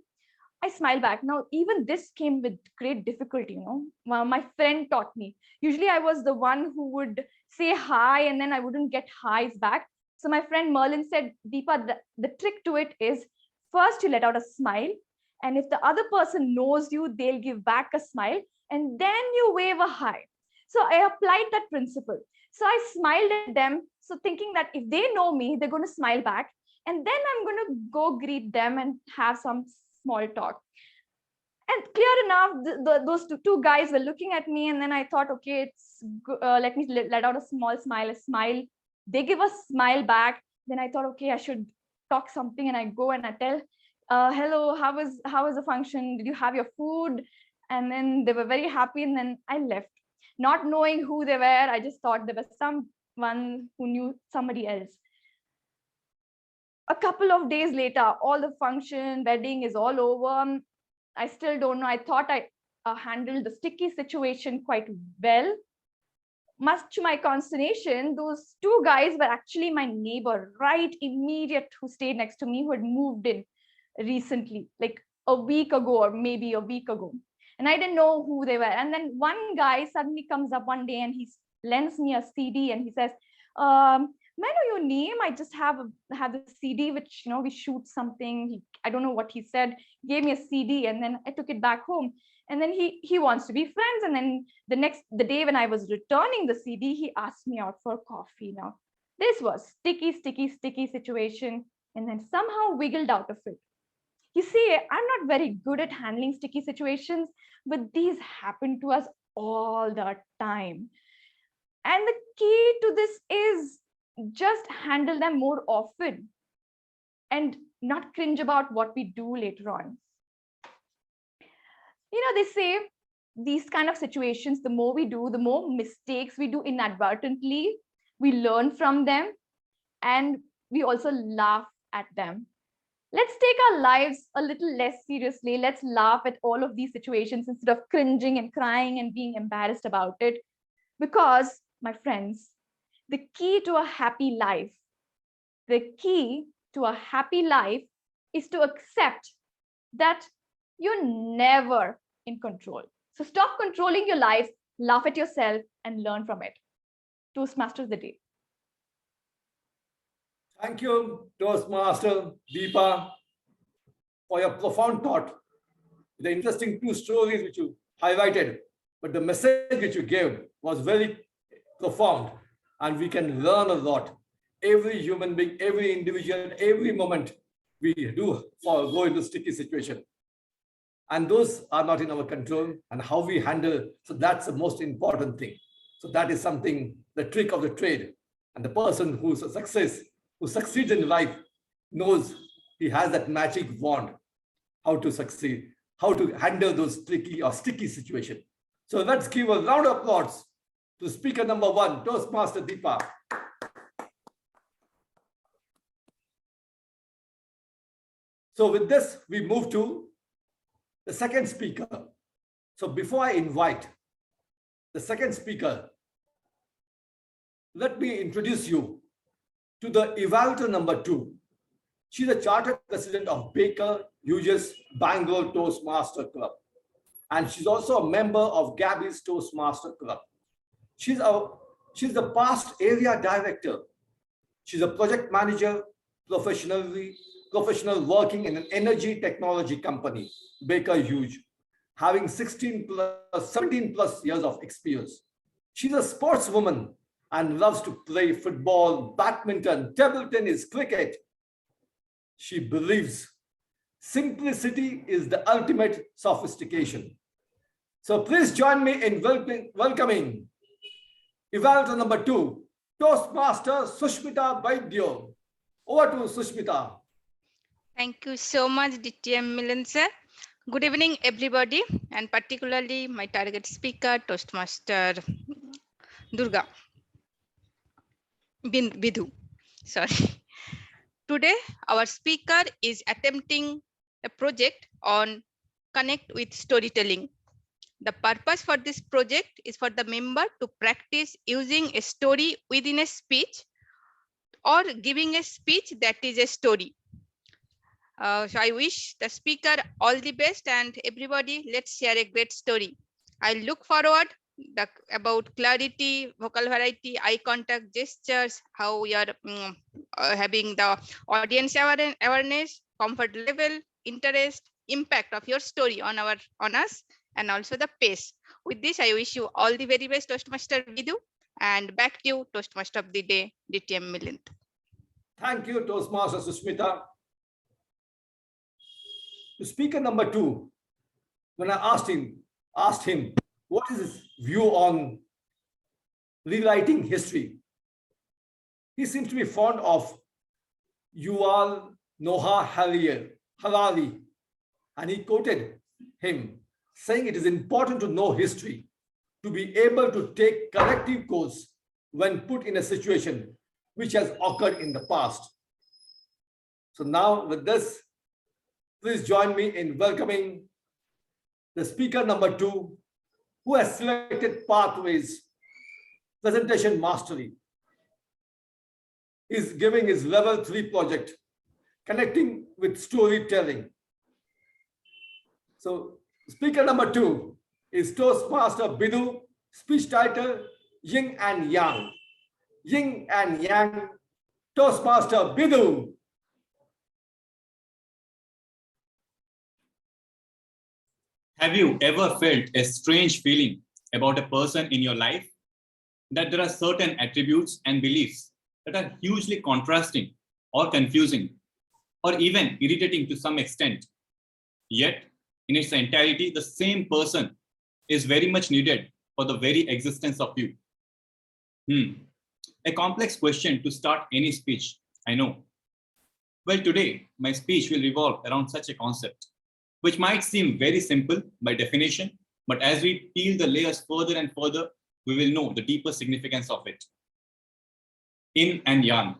I smile back. Now, even this came with great difficulty. My friend taught me. Usually I was the one who would say hi, and then I wouldn't get highs back. So my friend Merlin said, Deepa, the trick to it is first you let out a smile. And if the other person knows you, they'll give back a smile, and then you wave a hi. So I applied that principle. So I smiled at them. So thinking that if they know me, they're going to smile back. And then I'm going to go greet them and have some small talk. And clear enough, those two guys were looking at me. And then I thought, okay, let me let out a small smile, a smile. They give a smile back. Then I thought, okay, I should talk something. And I go and I tell, hello, how was the function? Did you have your food? And then they were very happy. And then I left, not knowing who they were. I just thought there was someone who knew somebody else. A couple of days later, all the function, wedding is all over. I still don't know. I thought I handled the sticky situation quite well. Much to my consternation, those 2 guys were actually my neighbor, right immediate, who stayed next to me, who had moved in recently, like a week ago or maybe a week ago. And I didn't know who they were. And then one guy suddenly comes up one day and he lends me a CD and he says, may I know your name? I just have the CD, which, we shoot something. I don't know what he said. He gave me a CD, and then I took it back home. And then he wants to be friends. And then the day when I was returning the CD, he asked me out for coffee. Now, this was sticky situation. And then somehow wiggled out of it. You see, I'm not very good at handling sticky situations, but these happen to us all the time. And the key to this is just handle them more often and not cringe about what we do later on. They say these kind of situations, the more we do, the more mistakes we do inadvertently, we learn from them, and we also laugh at them. Let's take our lives a little less seriously. Let's laugh at all of these situations instead of cringing and crying and being embarrassed about it. Because, my friends, the key to a happy life is to accept that you're never in control. So stop controlling your lives, laugh at yourself, and learn from it. Toastmasters the day. Thank you, Toastmaster Deepa, for your profound thought. The interesting 2 stories which you highlighted, but the message which you gave was very profound, and we can learn a lot. Every human being, every individual, every moment we do go into sticky situation. And those are not in our control, and how we handle. So that's the most important thing. So that is something, the trick of the trade. And the person who succeeds in life knows he has that magic wand, how to succeed, how to handle those tricky or sticky situations. So let's give a round of applause to speaker number 1, Toastmaster Deepa. So with this, we move to the second speaker. So before I invite the second speaker, let me introduce you to the Evaluator number 2. She's a chartered president of Baker Hughes Bangalore Toastmaster Club. And she's also a member of Gabby's Toastmaster Club. She's the past area director. She's a project manager, professional working in an energy technology company, Baker Hughes, having 17 plus years of experience. She's a sportswoman and loves to play football, badminton, table tennis, cricket. She believes simplicity is the ultimate sophistication. So please join me in welcoming Evaluator number 2, Toastmaster Sushmita Vaidyo. Over to Sushmita. Thank you so much, TMOD Milind sir. Good evening, everybody, and particularly my target speaker, Toastmaster Bidhu. Sorry. Today, our speaker is attempting a project on connect with storytelling. The purpose for this project is for the member to practice using a story within a speech or giving a speech that is a story. So I wish the speaker all the best, and everybody, let's share a great story. I look forward about clarity, vocal variety, eye contact, gestures, how we are having the audience awareness, comfort level, interest, impact of your story on us, and also the pace. With this, I wish you all the very best, Toastmaster Vidhu, and back to you, Toastmaster of the Day, TMOD Milind. Thank you, Toastmaster Sushmita. To speaker number 2, when I asked him what is his view on rewriting history, he seems to be fond of Yuval Noah Harari, and he quoted him saying it is important to know history to be able to take corrective course when put in a situation which has occurred in the past. So now with this, please join me in welcoming the speaker number 2, who has selected Pathways Presentation Mastery. He's giving his level 3 project, connecting with storytelling. So speaker number 2 is Toastmaster Bidhu, speech title Yin and Yang. Yin and Yang, Toastmaster Bidhu. Have you ever felt a strange feeling about a person in your life? That there are certain attributes and beliefs that are hugely contrasting or confusing or even irritating to some extent. Yet, in its entirety, the same person is very much needed for the very existence of you. A complex question to start any speech, I know. Well, today, my speech will revolve around such a concept, which might seem very simple by definition, but as we peel the layers further and further, we will know the deeper significance of it. Yin and Yang.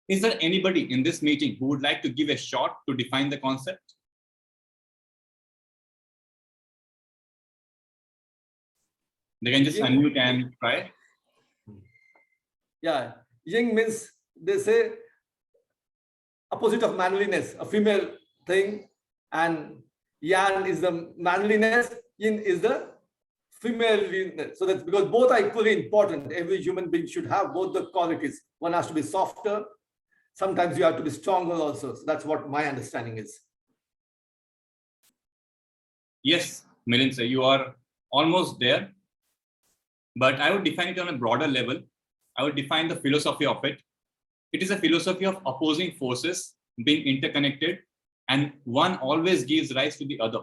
Is there anybody in this meeting who would like to give a shot to define the concept? They can just unmute and try. Yeah, Yin means, they say, opposite of manliness, a female thing, and Yang is the manliness, yin is the female. So that's because both are equally important. Every human being should have both the qualities. One has to be softer. Sometimes you have to be stronger also. So that's what my understanding is. Yes, Milind sir, you are almost there. But I would define it on a broader level. I would define the philosophy of it. It is a philosophy of opposing forces being interconnected, and one always gives rise to the other.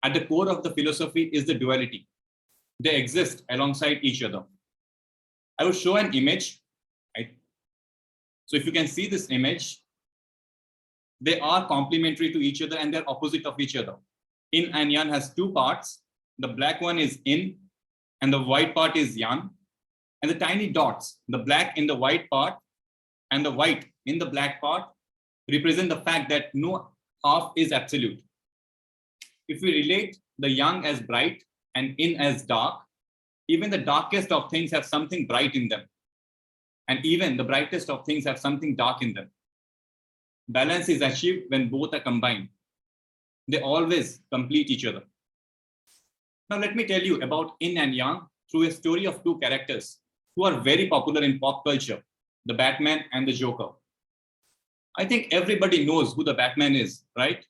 At the core of the philosophy is the duality. They exist alongside each other. I will show an image. Right? So if you can see this image, they are complementary to each other and they're opposite of each other. Yin and yang has two parts. The black one is yin and the white part is yang. And the tiny dots, the black in the white part and the white in the black part, represent the fact that no half is absolute. If we relate the yang as bright and yin as dark, even the darkest of things have something bright in them. And even the brightest of things have something dark in them. Balance is achieved when both are combined. They always complete each other. Now let me tell you about yin and yang through a story of two characters who are very popular in pop culture, the Batman and the Joker. I think everybody knows who the Batman is, right?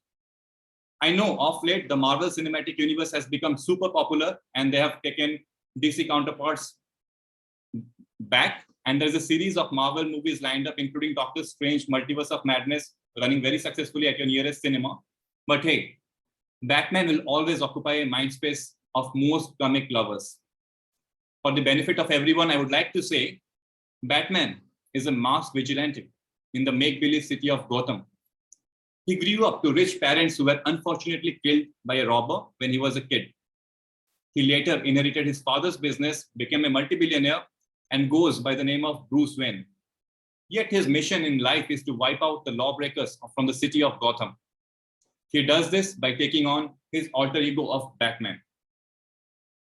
I know of late, the Marvel Cinematic Universe has become super popular and they have taken DC counterparts back. And there's a series of Marvel movies lined up, including Doctor Strange, Multiverse of Madness, running very successfully at your nearest cinema. But hey, Batman will always occupy a mind space of most comic lovers. For the benefit of everyone, I would like to say, Batman is a masked vigilante in the make-believe city of Gotham. He grew up to rich parents who were unfortunately killed by a robber when he was a kid. He later inherited his father's business, became a multi-billionaire, and goes by the name of Bruce Wayne. Yet his mission in life is to wipe out the lawbreakers from the city of Gotham. He does this by taking on his alter ego of Batman.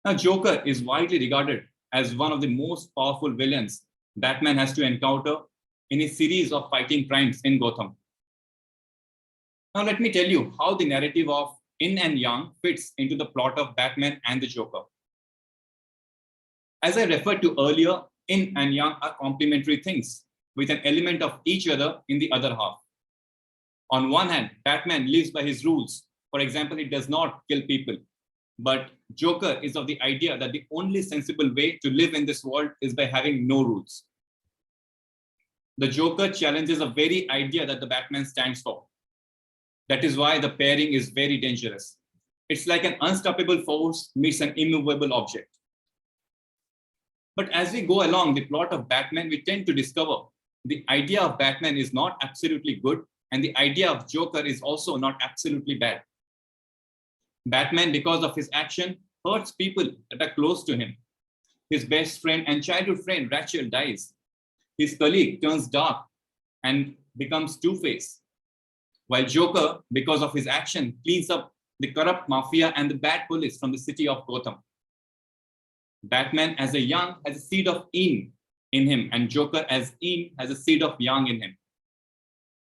Now, Joker is widely regarded as one of the most powerful villains Batman has to encounter in his series of fighting crimes in Gotham. Now, let me tell you how the narrative of yin and yang fits into the plot of Batman and the Joker. As I referred to earlier, yin and yang are complementary things with an element of each other in the other half. On one hand, Batman lives by his rules. For example, he does not kill people. But Joker is of the idea that the only sensible way to live in this world is by having no rules. The Joker challenges the very idea that the Batman stands for. That is why the pairing is very dangerous. It's like an unstoppable force meets an immovable object. But as we go along the plot of Batman, we tend to discover the idea of Batman is not absolutely good, and the idea of Joker is also not absolutely bad. Batman, because of his action, hurts people that are close to him. His best friend and childhood friend, Rachel, dies. His colleague turns dark and becomes Two-Face. While Joker, because of his action, cleans up the corrupt mafia and the bad police from the city of Gotham. Batman as a yang has a seed of yin in him, and Joker as yin has a seed of yang in him.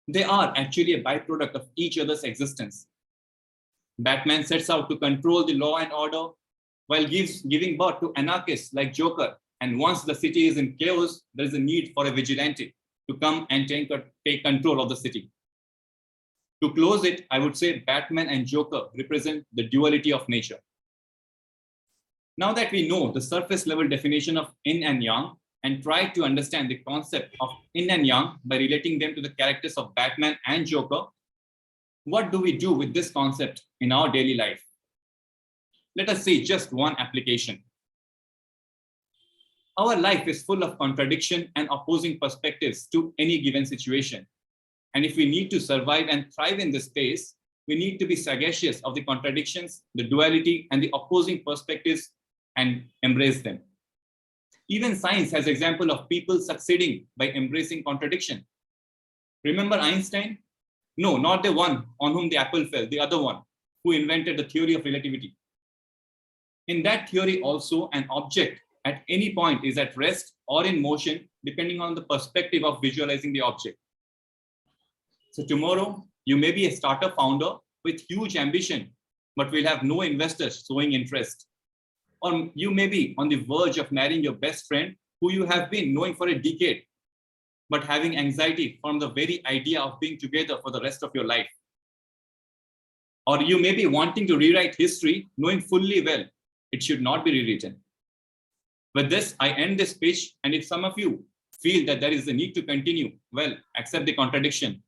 They are actually a byproduct of each other's existence. Batman sets out to control the law and order while giving birth to anarchists like Joker. And once the city is in chaos, there is a need for a vigilante to come and take control of the city. To close it, I would say Batman and Joker represent the duality of nature. Now that we know the surface level definition of yin and yang and try to understand the concept of yin and yang by relating them to the characters of Batman and Joker, what do we do with this concept in our daily life? Let us see just one application. Our life is full of contradiction and opposing perspectives to any given situation. And if we need to survive and thrive in this space, we need to be sagacious of the contradictions, the duality, and the opposing perspectives and embrace them. Even science has example of people succeeding by embracing contradiction. Remember Einstein? No, not the one on whom the apple fell, the other one who invented the theory of relativity. In that theory also, an object at any point is at rest or in motion, depending on the perspective of visualizing the object. So tomorrow, you may be a startup founder with huge ambition but we'll have no investors showing interest. Or you may be on the verge of marrying your best friend who you have been knowing for a decade, but having anxiety from the very idea of being together for the rest of your life. Or you may be wanting to rewrite history, knowing fully well it should not be rewritten. With this, I end this speech, and if some of you feel that there is a need to continue, well, accept the contradiction.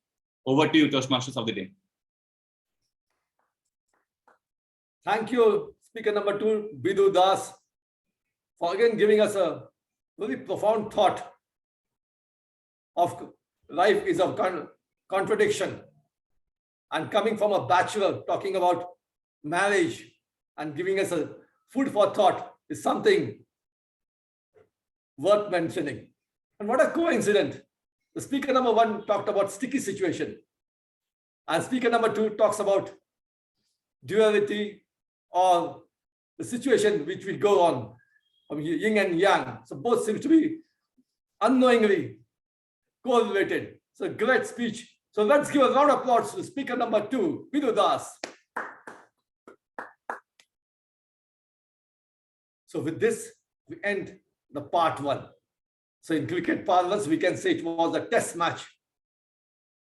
Over to you, Toastmasters of the day. Thank you, speaker number 2, Bidu Das, for again giving us a very profound thought of life is a contradiction. And coming from a bachelor talking about marriage and giving us a food for thought is something worth mentioning. And what a coincidence. The speaker number 1 talked about sticky situation. And speaker number 2 talks about duality, or the situation which will go on from yin and yang. So both seem to be unknowingly correlated. So great speech. So let's give a round of applause to speaker number 2, Bidu Das. So with this, we end the part 1. So in cricket parlance, we can say it was a test match,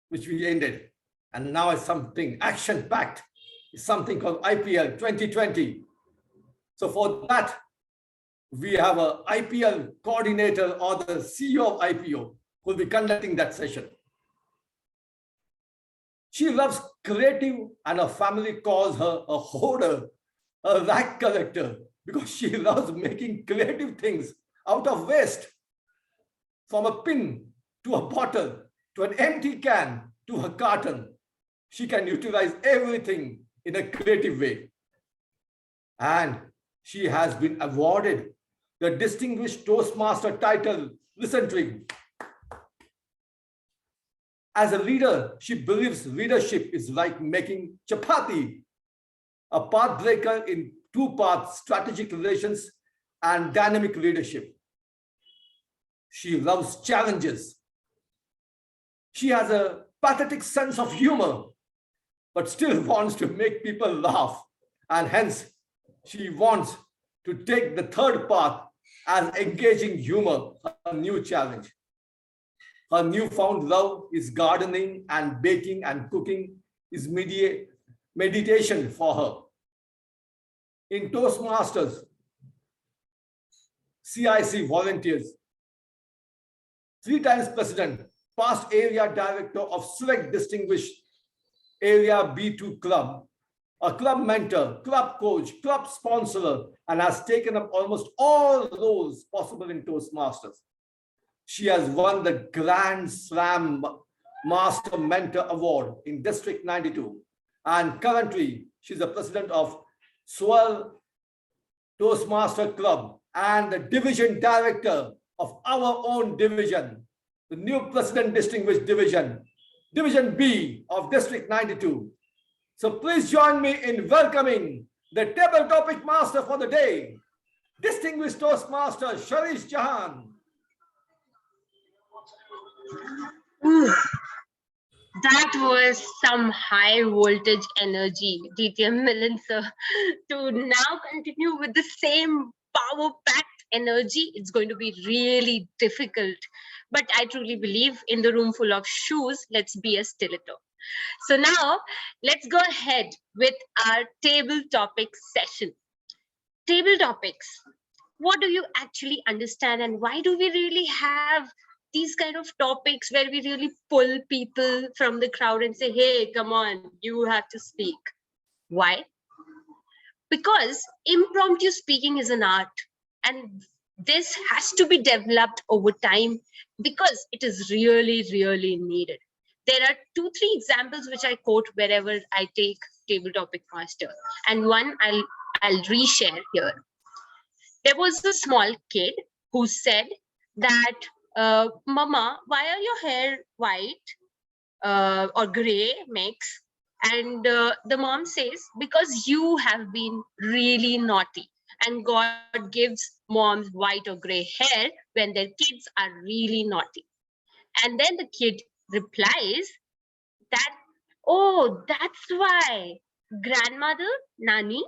which we ended. And now it's something action-packed. It's something called IPL 2020. So for that, we have a IPL coordinator or the CEO of IPO who will be conducting that session. She loves creative, and her family calls her a hoarder, a rag collector, because she loves making creative things out of waste. From a pin to a bottle, to an empty can, to a carton, she can utilize everything in a creative way. And she has been awarded the Distinguished Toastmaster title. Listen to him. As a leader, she believes leadership is like making chapati, a path breaker in 2 parts, strategic relations and dynamic leadership. She loves challenges. She has a pathetic sense of humor, but still wants to make people laugh. And hence, she wants to take the 3rd path as engaging humor, a new challenge. Her newfound love is gardening, and baking and cooking is meditation for her. In Toastmasters, CIC volunteers, 3 times president, past area director of Select Distinguished Area B2 Club, a club mentor, club coach, club sponsor, and has taken up almost all roles possible in Toastmasters. She has won the Grand Slam Master Mentor Award in District 92. And currently, she's the president of Swell Toastmaster Club and the division director of our own division, the new president distinguished division, Division B of District 92. So please join me in welcoming the table topic master for the day, Distinguished Toastmaster Sharish Jahan. Ooh, that was some high voltage energy, DTM Milind sir. To now continue with the same power-packed energy, it's going to be really difficult. But I truly believe in the room full of shoes, let's be a stiletto. So now let's go ahead with our table topics session. Table topics. What do you actually understand, and why do we really have these kind of topics where we really pull people from the crowd and say, hey, come on, you have to speak? Why? Because impromptu speaking is an art, and this has to be developed over time because it is really, really needed. There are 2-3 examples which I quote wherever I take table topic master, and one I'll reshare here. There was a small kid who said that, Mama, why are your hair white or gray mix? And the mom says, because you have been really naughty, and God gives moms white or gray hair when their kids are really naughty. And then the kid replies that, oh, that's why. grandmother, Nani,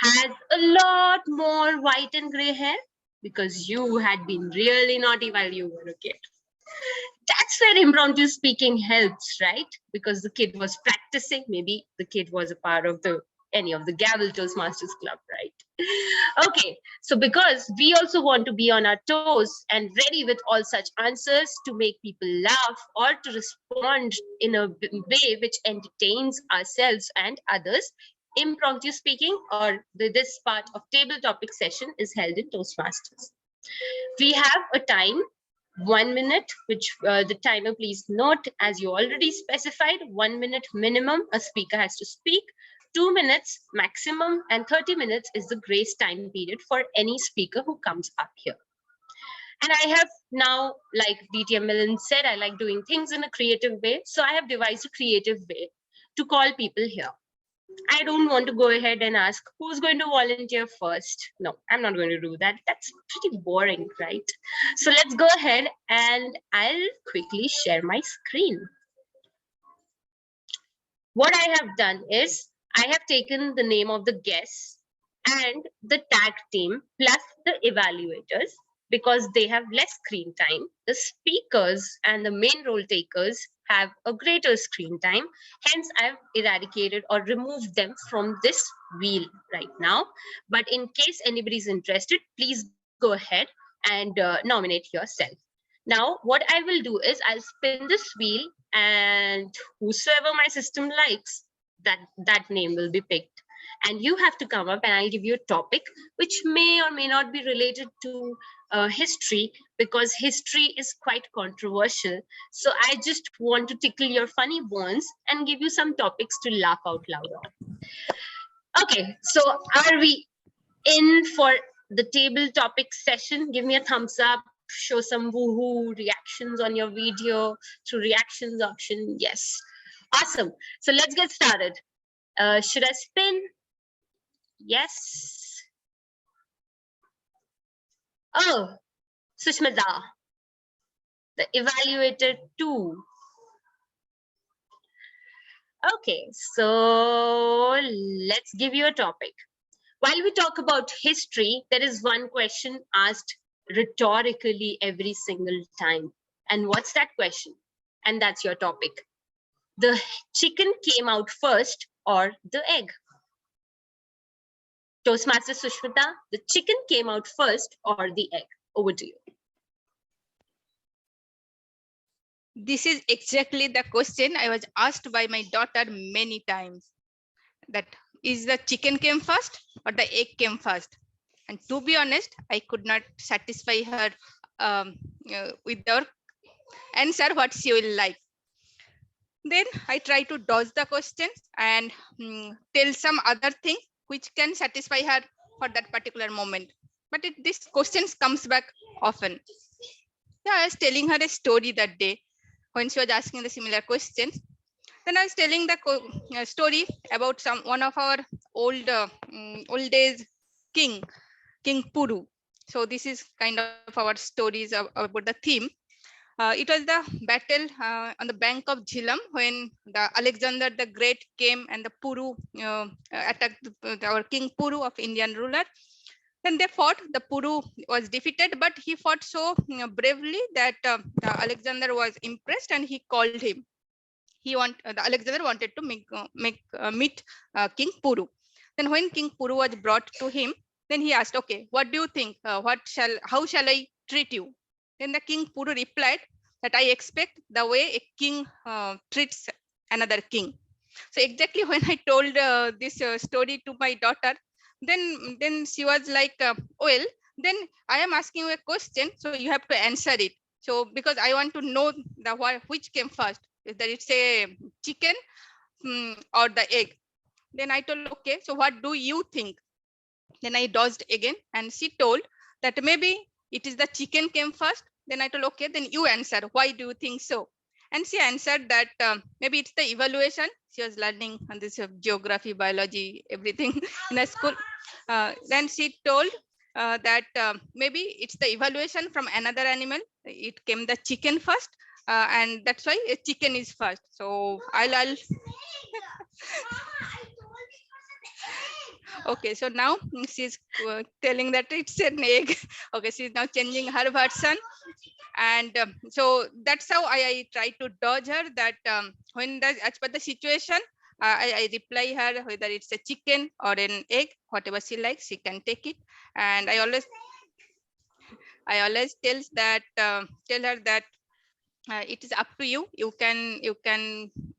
has a lot more white and gray hair because you had been really naughty while you were a kid. That's where impromptu speaking helps, right? Because the kid was practicing. Maybe the kid was a part of any of the Gavel Toastmasters club, right? Okay, so because we also want to be on our toes and ready with all such answers to make people laugh or to respond in a way which entertains ourselves and others, impromptu speaking, or this part of table topic session, is held in Toastmasters. We have a time, 1 minute, which the timer, please note, as you already specified, 1 minute minimum a speaker has to speak, 2 minutes maximum, and 30 minutes is the grace time period for any speaker who comes up here. And I have now, like DTM Milind said, I like doing things in a creative way. So I have devised a creative way to call people here. I don't want to go ahead and ask who's going to volunteer first. No, I'm not going to do that. That's pretty boring, right? So let's go ahead and I'll quickly share my screen. What I have done is I have taken the name of the guests and the tag team plus the evaluators, because they have less screen time. The speakers and the main role takers have a greater screen time. Hence, I've eradicated or removed them from this wheel right now. But in case anybody's interested, please go ahead and nominate yourself. Now, what I will do is I'll spin this wheel, and whosoever my system likes, that name will be picked. And you have to come up and I'll give you a topic which may or may not be related to history, because history is quite controversial. So I just want to tickle your funny bones and give you some topics to laugh out loud on. Okay, so are we in for the table topic session? Give me a thumbs up, show some woohoo reactions on your video through reactions option. Yes, awesome. So let's get started. Should I spin? Yes. Oh, Sushmita, the Evaluator 2. Okay, so let's give you a topic. While we talk about history, there is one question asked rhetorically every single time. And what's that question? And that's your topic. The chicken came out first or the egg? Toastmaster Sushmita, the chicken came out first or the egg? Over to you. This is exactly the question I was asked by my daughter many times. That is, the chicken came first or the egg came first? And to be honest, I could not satisfy her with the answer what she will like. Then I try to dodge the questions and tell some other thing which can satisfy her for that particular moment. But this questions comes back often. Yeah, I was telling her a story that day when she was asking the similar questions. Then I was telling the story about one of our old days King Puru. So this is kind of our stories about the theme. It was the battle on the bank of Jhelum when the Alexander the Great came and the Puru attacked our King Puru of Indian ruler. Then they fought. The Puru was defeated, but he fought so bravely that Alexander was impressed and he called him. Alexander wanted to meet King Puru. Then when King Puru was brought to him, then he asked, "Okay, what do you think? How shall I treat you?" Then the King Puru replied that I expect the way a king treats another king. So exactly when I told this story to my daughter, then she was like, well, then I am asking you a question, so you have to answer it. So because I want to know which came first, whether it's a chicken or the egg. Then I told, okay, so what do you think? Then I dodged again, and she told that maybe it is the chicken came first. Then I told, okay, then you answer. Why do you think so? And she answered that maybe it's the evaluation. She was learning on this geography, biology, everything in a school. Then she told that maybe it's the evaluation from another animal. It came the chicken first, and that's why a chicken is first. So I'll Okay, so now she's telling that it's an egg. Okay, she's now changing her version. And so that's how I try to dodge her, that when as per the situation, I reply her whether it's a chicken or an egg, whatever she likes, she can take it. And I always tell her that it is up to you. You can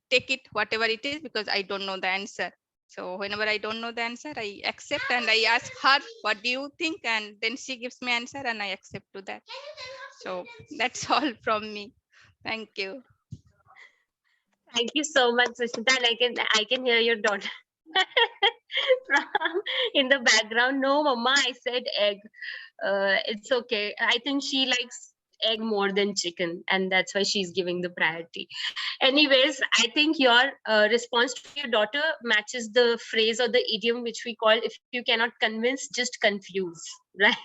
take it whatever it is, because I don't know the answer. So whenever I don't know the answer, I accept and I ask her, what do you think? And then she gives me answer and I accept to that. So that's all from me. Thank you. Thank you so much, Sushmita. And I can hear your daughter from in the background. No, Mama, I said egg. It's okay. I think she likes egg more than chicken, and that's why she's giving the priority. Anyways, I think your response to your daughter matches the phrase or the idiom which we call, if you cannot convince, just confuse, right?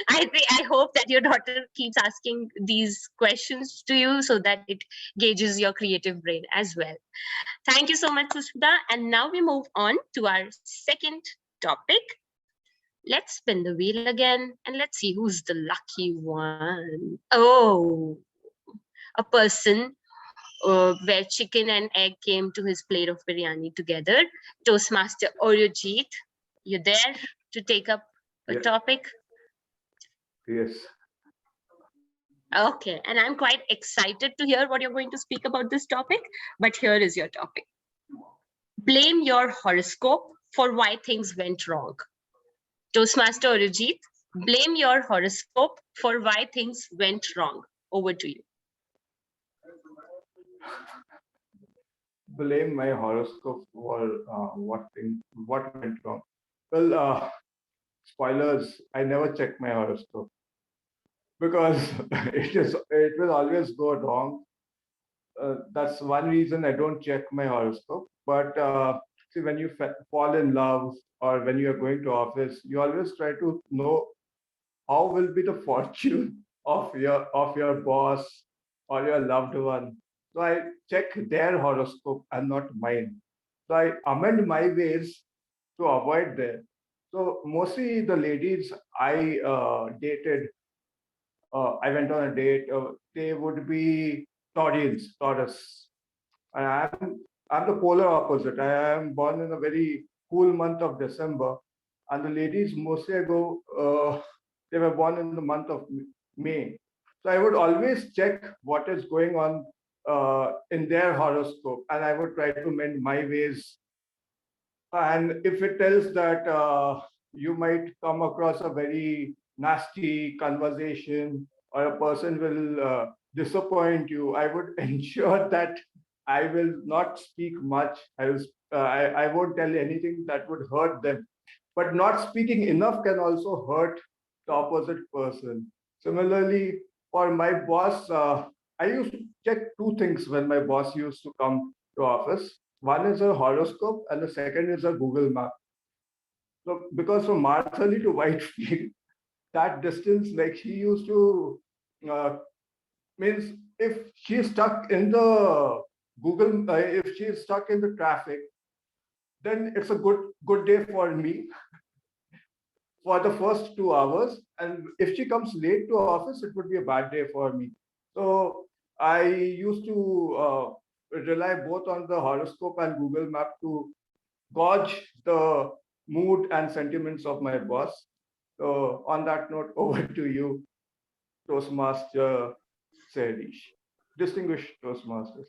I hope that your daughter keeps asking these questions to you so that it gauges your creative brain as well. Thank you so much, Sushmita. And now we move on to our second topic. Let's spin the wheel again and let's see who's the lucky one. Oh, a person where chicken and egg came to his plate of biryani together. Toastmaster Aryojit, you there to take up a topic? Yes. Okay, and I'm quite excited to hear what you're going to speak about this topic, but here is your topic. Blame your horoscope for why things went wrong. Toastmaster Aryojit, blame your horoscope for why things went wrong. Over to you. Blame my horoscope for what went wrong. Well, spoilers, I never check my horoscope because it will always go wrong. That's one reason I don't check my horoscope. But see, when you fall in love or when you are going to office, you always try to know how will be the fortune of your boss or your loved one. So I check their horoscope and not mine. So I amend my ways to avoid them. So mostly the ladies I dated, I went on a date. They would be Taurus, and I'm the polar opposite. I am born in a very cool month of December, and the ladies mostly I go. They were born in the month of May, so I would always check what is going on in their horoscope, and I would try to mend my ways. And if it tells that you might come across a very nasty conversation or a person will disappoint you, I would ensure that I will not speak much. I won't tell anything that would hurt them. But not speaking enough can also hurt the opposite person. Similarly, for my boss, I used to check two things when my boss used to come to office. One is a horoscope and the second is a Google map. So because from Marsali to Whitefield, that distance, like she used to means if she's stuck in the if she's stuck in the traffic, then it's a good day for me for the first 2 hours. And if she comes late to office, it would be a bad day for me. So I used to rely both on the horoscope and Google Map to gauge the mood and sentiments of my boss. So on that note, over to you, Toastmaster Siddharth, distinguished Toastmasters.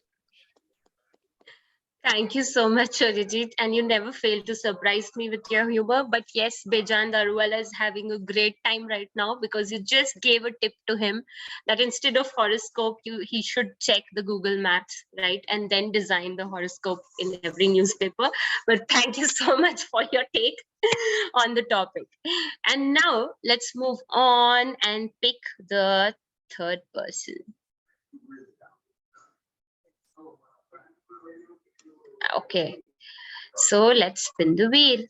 Thank you so much, Aryojit. And you never fail to surprise me with your humor. But yes, Bejan Daruwala is having a great time right now because you just gave a tip to him that instead of horoscope, he should check the Google Maps, right? And then design the horoscope in every newspaper. But thank you so much for your take on the topic. And now let's move on and pick the third person. Okay, so let's spin the wheel.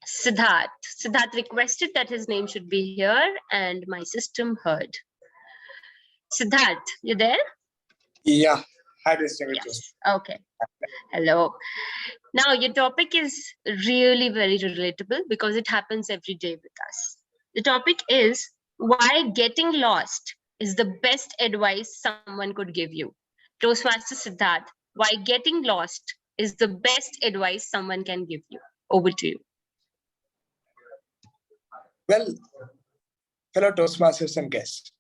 Siddharth. Siddharth requested that his name should be here and my system heard. Siddharth, you there? Yeah, Hi, distinguished. Yes. Okay. Hello. Now, your topic is really very relatable because it happens every day with us. The topic is why getting lost is the best advice someone could give you. Toastmaster Siddharth, why getting lost is the best advice someone can give you. Over to you. Well, fellow Toastmasters and guests,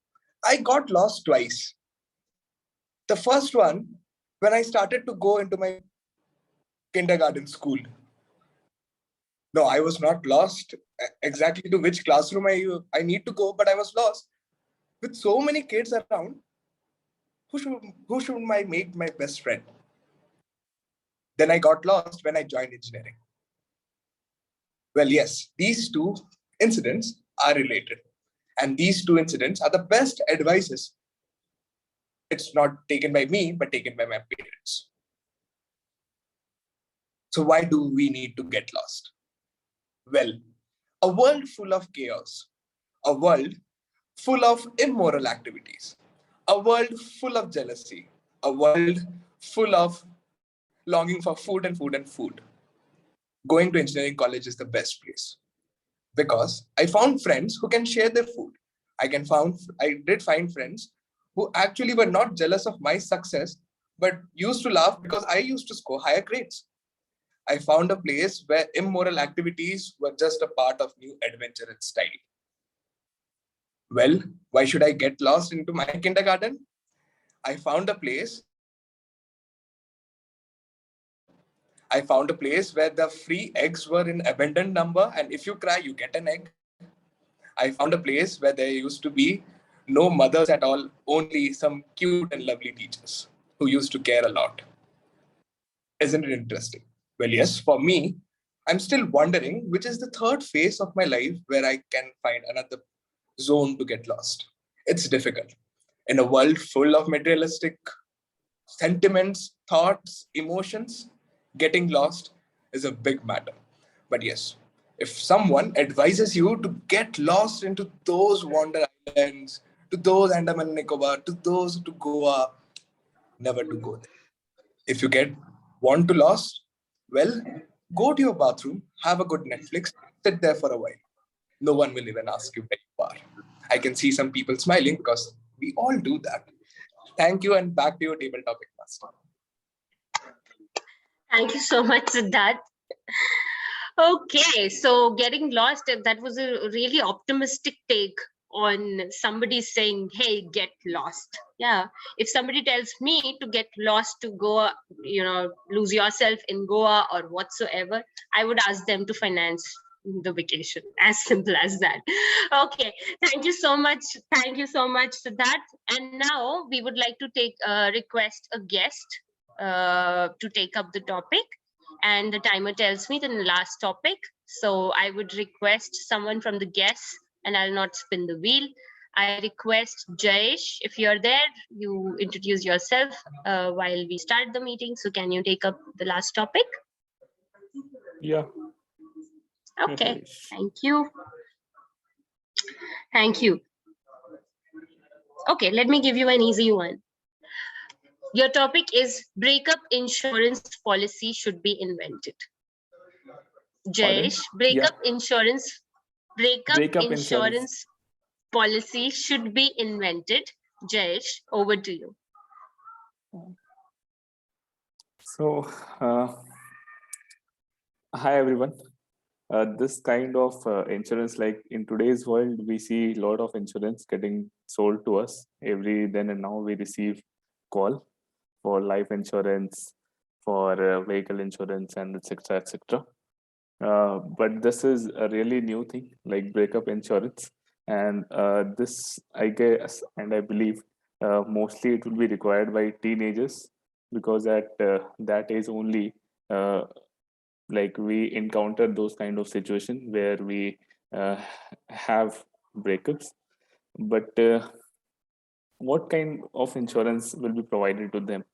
I got lost twice. The first one, when I started to go into my kindergarten school. No, I was not lost exactly to which classroom I need to go, but I was lost. With so many kids around, who should I make my best friend? Then I got lost when I joined engineering. Well, yes, these two incidents are related. And these two incidents are the best advices. It's not taken by me, but taken by my parents. So why do we need to get lost? Well, a world full of chaos, a world full of immoral activities, a world full of jealousy, a world full of longing for food and food and food. Going to engineering college is the best place because I found friends who can share their food. I did find friends who actually were not jealous of my success, but used to laugh because I used to score higher grades. I found a place where immoral activities were just a part of new adventure and style. Well, why should I get lost into my kindergarten? I found a place where the free eggs were in abundant number, and if you cry, you get an egg. I found a place where there used to be no mothers at all, only some cute and lovely teachers who used to care a lot. Isn't it interesting? Well, yes, for me, I'm still wondering which is the third phase of my life where I can find another zone to get lost. It's difficult. In a world full of materialistic sentiments, thoughts, emotions, getting lost is a big matter. But yes, if someone advises you to get lost into those wonder islands, to those Andaman and Nicobar, to those to Goa, never to go there. If you want to lost, well, go to your bathroom, have a good Netflix, sit there for a while. No one will even ask you where you are. I can see some people smiling because we all do that. Thank you, and back to your table topic, Master. Thank you so much, Siddharth. Okay, so getting lost, that was a really optimistic take on somebody saying, hey, get lost. Yeah, if somebody tells me to get lost to Goa, lose yourself in Goa or whatsoever, I would ask them to finance the vacation. As simple as that. Okay, thank you so much. Thank you so much, Siddharth. And now we would like to request a guest to take up the topic. And the timer tells me the last topic. So I would request someone from the guests, and I'll not spin the wheel. I request Jayesh, if you're there, you introduce yourself while we start the meeting. So can you take up the last topic? Yeah. Okay, thank you. Thank you. Okay, let me give you an easy one. Your topic is breakup insurance policy should be invented. Jayesh, breakup insurance policy should be invented. Jayesh, over to you. So, hi everyone. This kind of insurance, like in today's world, we see a lot of insurance getting sold to us. Every then and now we receive call for life insurance, for vehicle insurance, and etc. etc. But this is a really new thing, like breakup insurance, and this I guess and I believe mostly it will be required by teenagers, because at that age only like we encounter those kind of situation where we have breakups. But what kind of insurance will be provided to them?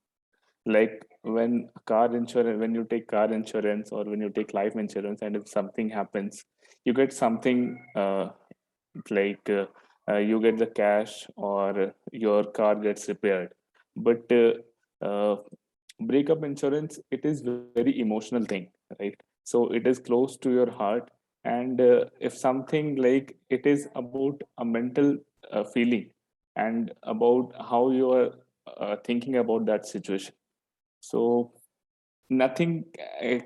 Like when you take car insurance or when you take life insurance, and if something happens, you get something you get the cash or your car gets repaired. But breakup insurance, it is very emotional thing, right? So it is close to your heart. And if something like it is about a mental feeling and about how you are thinking about that situation. So nothing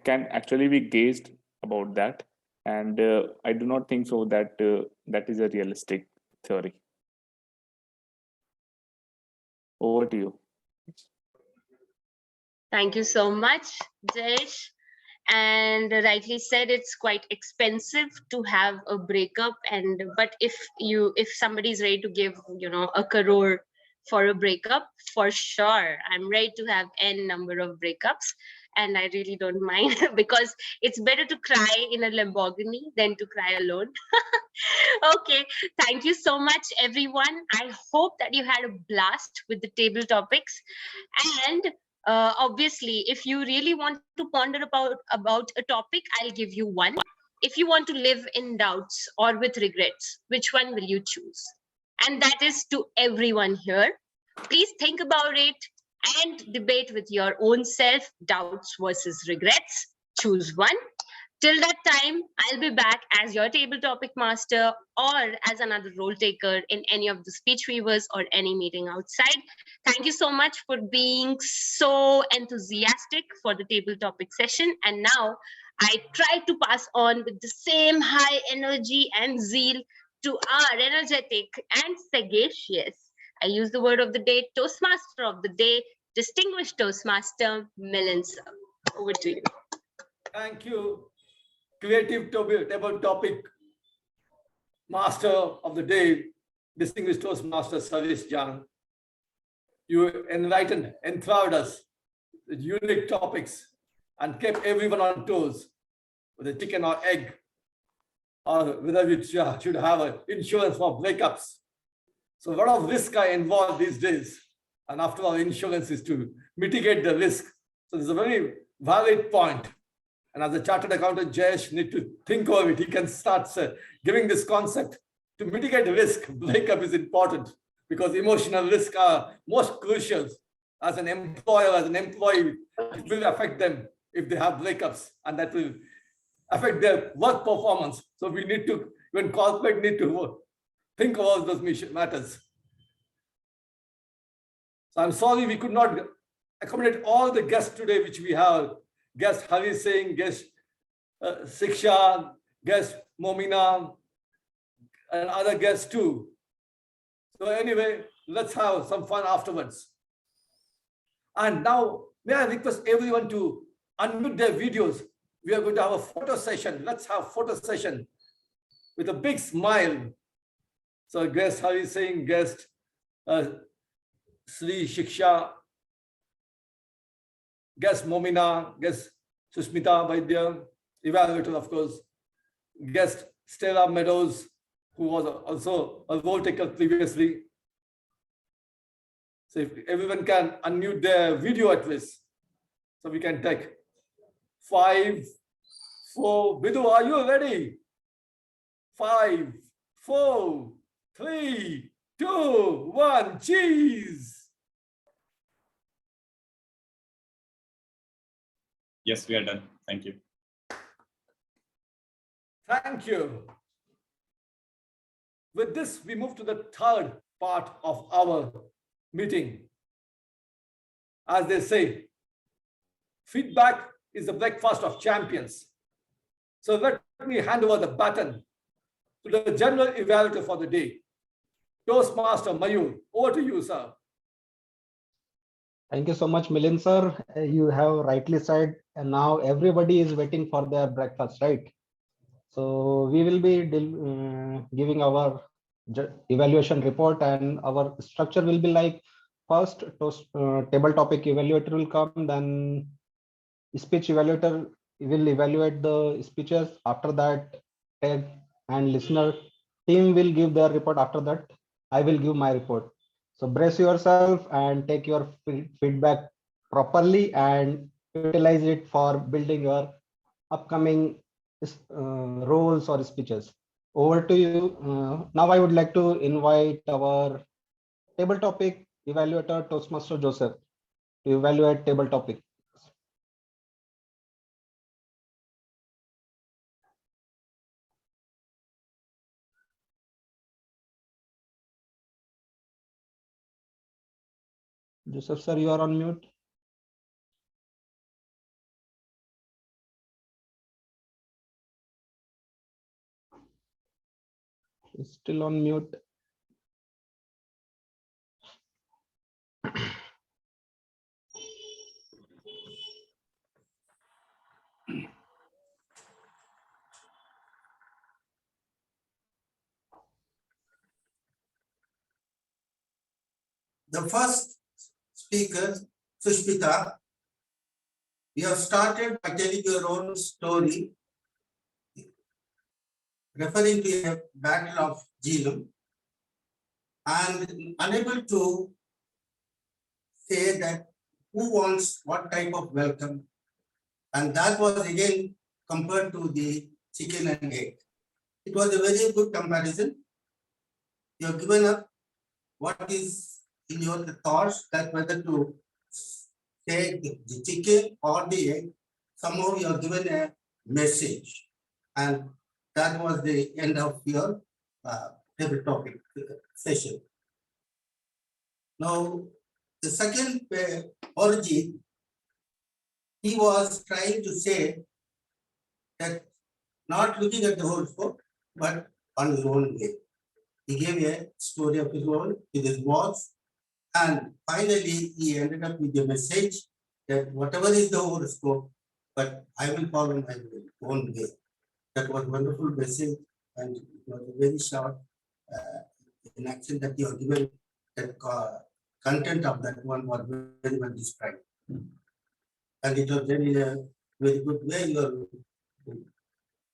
can actually be gauged about that. And I do not think so that that is a realistic theory. Over to you. Thank you so much, Jayesh. And rightly said, it's quite expensive to have a breakup. And but if somebody is ready to give, a crore for a breakup, for sure, I'm ready to have n number of breakups. And I really don't mind because it's better to cry in a Lamborghini than to cry alone. Okay, thank you so much, everyone. I hope that you had a blast with the table topics. And obviously, if you really want to ponder about a topic, I'll give you one. If you want to live in doubts or with regrets, which one will you choose? And that is to everyone here. Please think about it and debate with your own self, doubts versus regrets. Choose one. Till that time, I'll be back as your table topic master or as another role taker in any of the speech weavers or any meeting outside. Thank you so much for being so enthusiastic for the table topic session. And now I try to pass on with the same high energy and zeal to our energetic and sagacious, I use the word of the day, Toastmaster of the day, distinguished Toastmaster Milind. Over to you. Thank you. Creative table topic master of the day, distinguished Toastmaster Siddharth Jan. You enlightened, enthralled us with unique topics and kept everyone on toes with a chicken or egg, or whether we should have an insurance for breakups. So a lot of risk are involved these days. And after all, insurance is to mitigate the risk. So there's a very valid point. And as a chartered accountant, Jayesh need to think of it. He can start giving this concept. To mitigate risk, breakup is important because emotional risk are most crucial. As an employer, as an employee, it will affect them if they have breakups, and that will affect their work performance. So we need to, even corporate need to think about those matters. So I'm sorry we could not accommodate all the guests today, which we have. Guest Hari Singh, guest Siksha, guest Momina, and other guests too. So anyway, let's have some fun afterwards. And now, may I request everyone to unmute their videos. We are going to have a photo session. Let's have a photo session with a big smile. So guest Hari Singh, guest Sri Shiksha, guest Momina, guest Susmita Vaidya, Evaluator, of course, guest Stella Meadows, who was also a role taker previously. So if everyone can unmute their video at least, so we can take 5, 4, Bidu, are you ready? 5, 4, 3, 2, 1, cheese. Yes, we are done. Thank you. Thank you. With this, we move to the third part of our meeting. As they say, feedback is the breakfast of champions. So let me hand over the baton to the general evaluator for the day, Toastmaster Mayur. Over to you, sir. Thank you so much, Milind sir. You have rightly said, and now everybody is waiting for their breakfast, right? So we will be giving our evaluation report, and our structure will be like, first table topic evaluator will come, then speech evaluator will evaluate the speeches. After that, tag and listener team will give their report. After that, I will give my report. So brace yourself and take your feedback properly and utilize it for building your upcoming roles or speeches. Over to you. Now I would like to invite our table topic evaluator, Toastmaster Joseph, to evaluate table topic. Joseph sir, you are on mute. He's still on mute. The first speaker, Sushmita, you have started by telling your own story, referring to a battle of Jhelum, and unable to say that who wants what type of welcome. And that was again compared to the chicken and egg. It was a very good comparison. You have given up what is in your thoughts, that whether to say the chicken or the egg. Somehow you are given a message. And that was the end of your table topic session. Now, the second origin, he was trying to say that not looking at the whole scope, but on his own way. He gave a story of his own with his boss, and finally he ended up with a message that whatever is the horoscope, but I will follow my own way. That was a wonderful message, and it was a very short in action that you have given. That content of that one was very well described, and it was done in a very good way.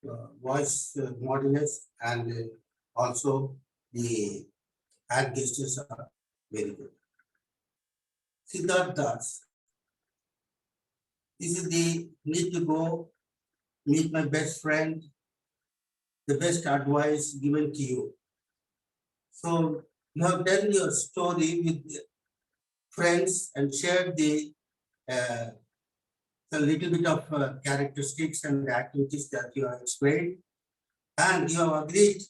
Your voice modulus and also the hand gestures are very good. Siddharth Das, this is the need to go meet my best friend, the best advice given to you. So you have done your story with friends and shared the a little bit of characteristics and activities that you have explained, and you have agreed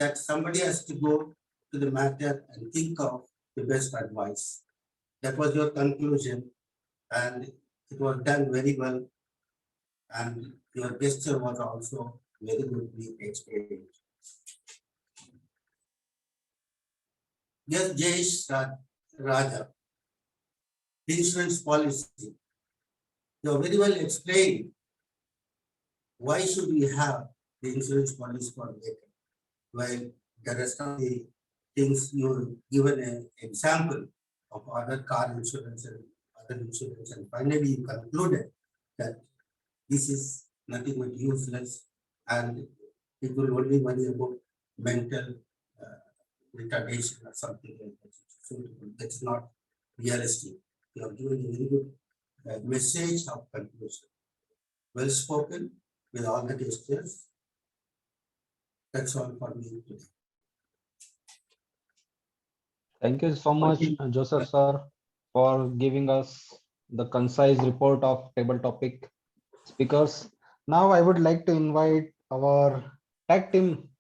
that somebody has to go to the matter and think of the best advice. That was your conclusion, and it was done very well, and your gesture was also very goodly explained. Yes, Jayesh Raja, insurance policy. You have very well explained why should we have the insurance policy for vehicle, while the rest of the things you given an example of other car insurance and other insurance, and finally you concluded that this is nothing but useless and it will only worry about mental retardation or something like that. So that's not realistic. You have given a very good message of conclusion. Well spoken with all the gestures. That's all for me today. Thank you so much, Joseph sir, for giving us the concise report of table topic speakers. Now I would like to invite our tag team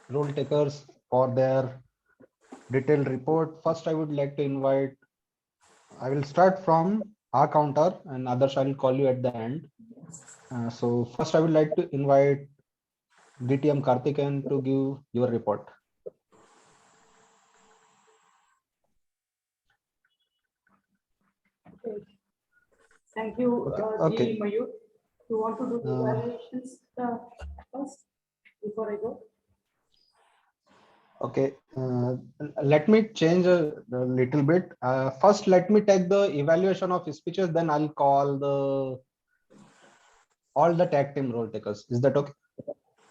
role takers for their detailed report. First, I would like to invite, I will start from our counter and others I will call you at the end. So first I would like to invite DTM Karthikeyan to give your report. Okay. Thank you, Okay. Mayur. You want to do the evaluations first before I go? Okay, let me change a little bit. First, let me take the evaluation of speeches, then I'll call all the tag team role takers. Is that okay?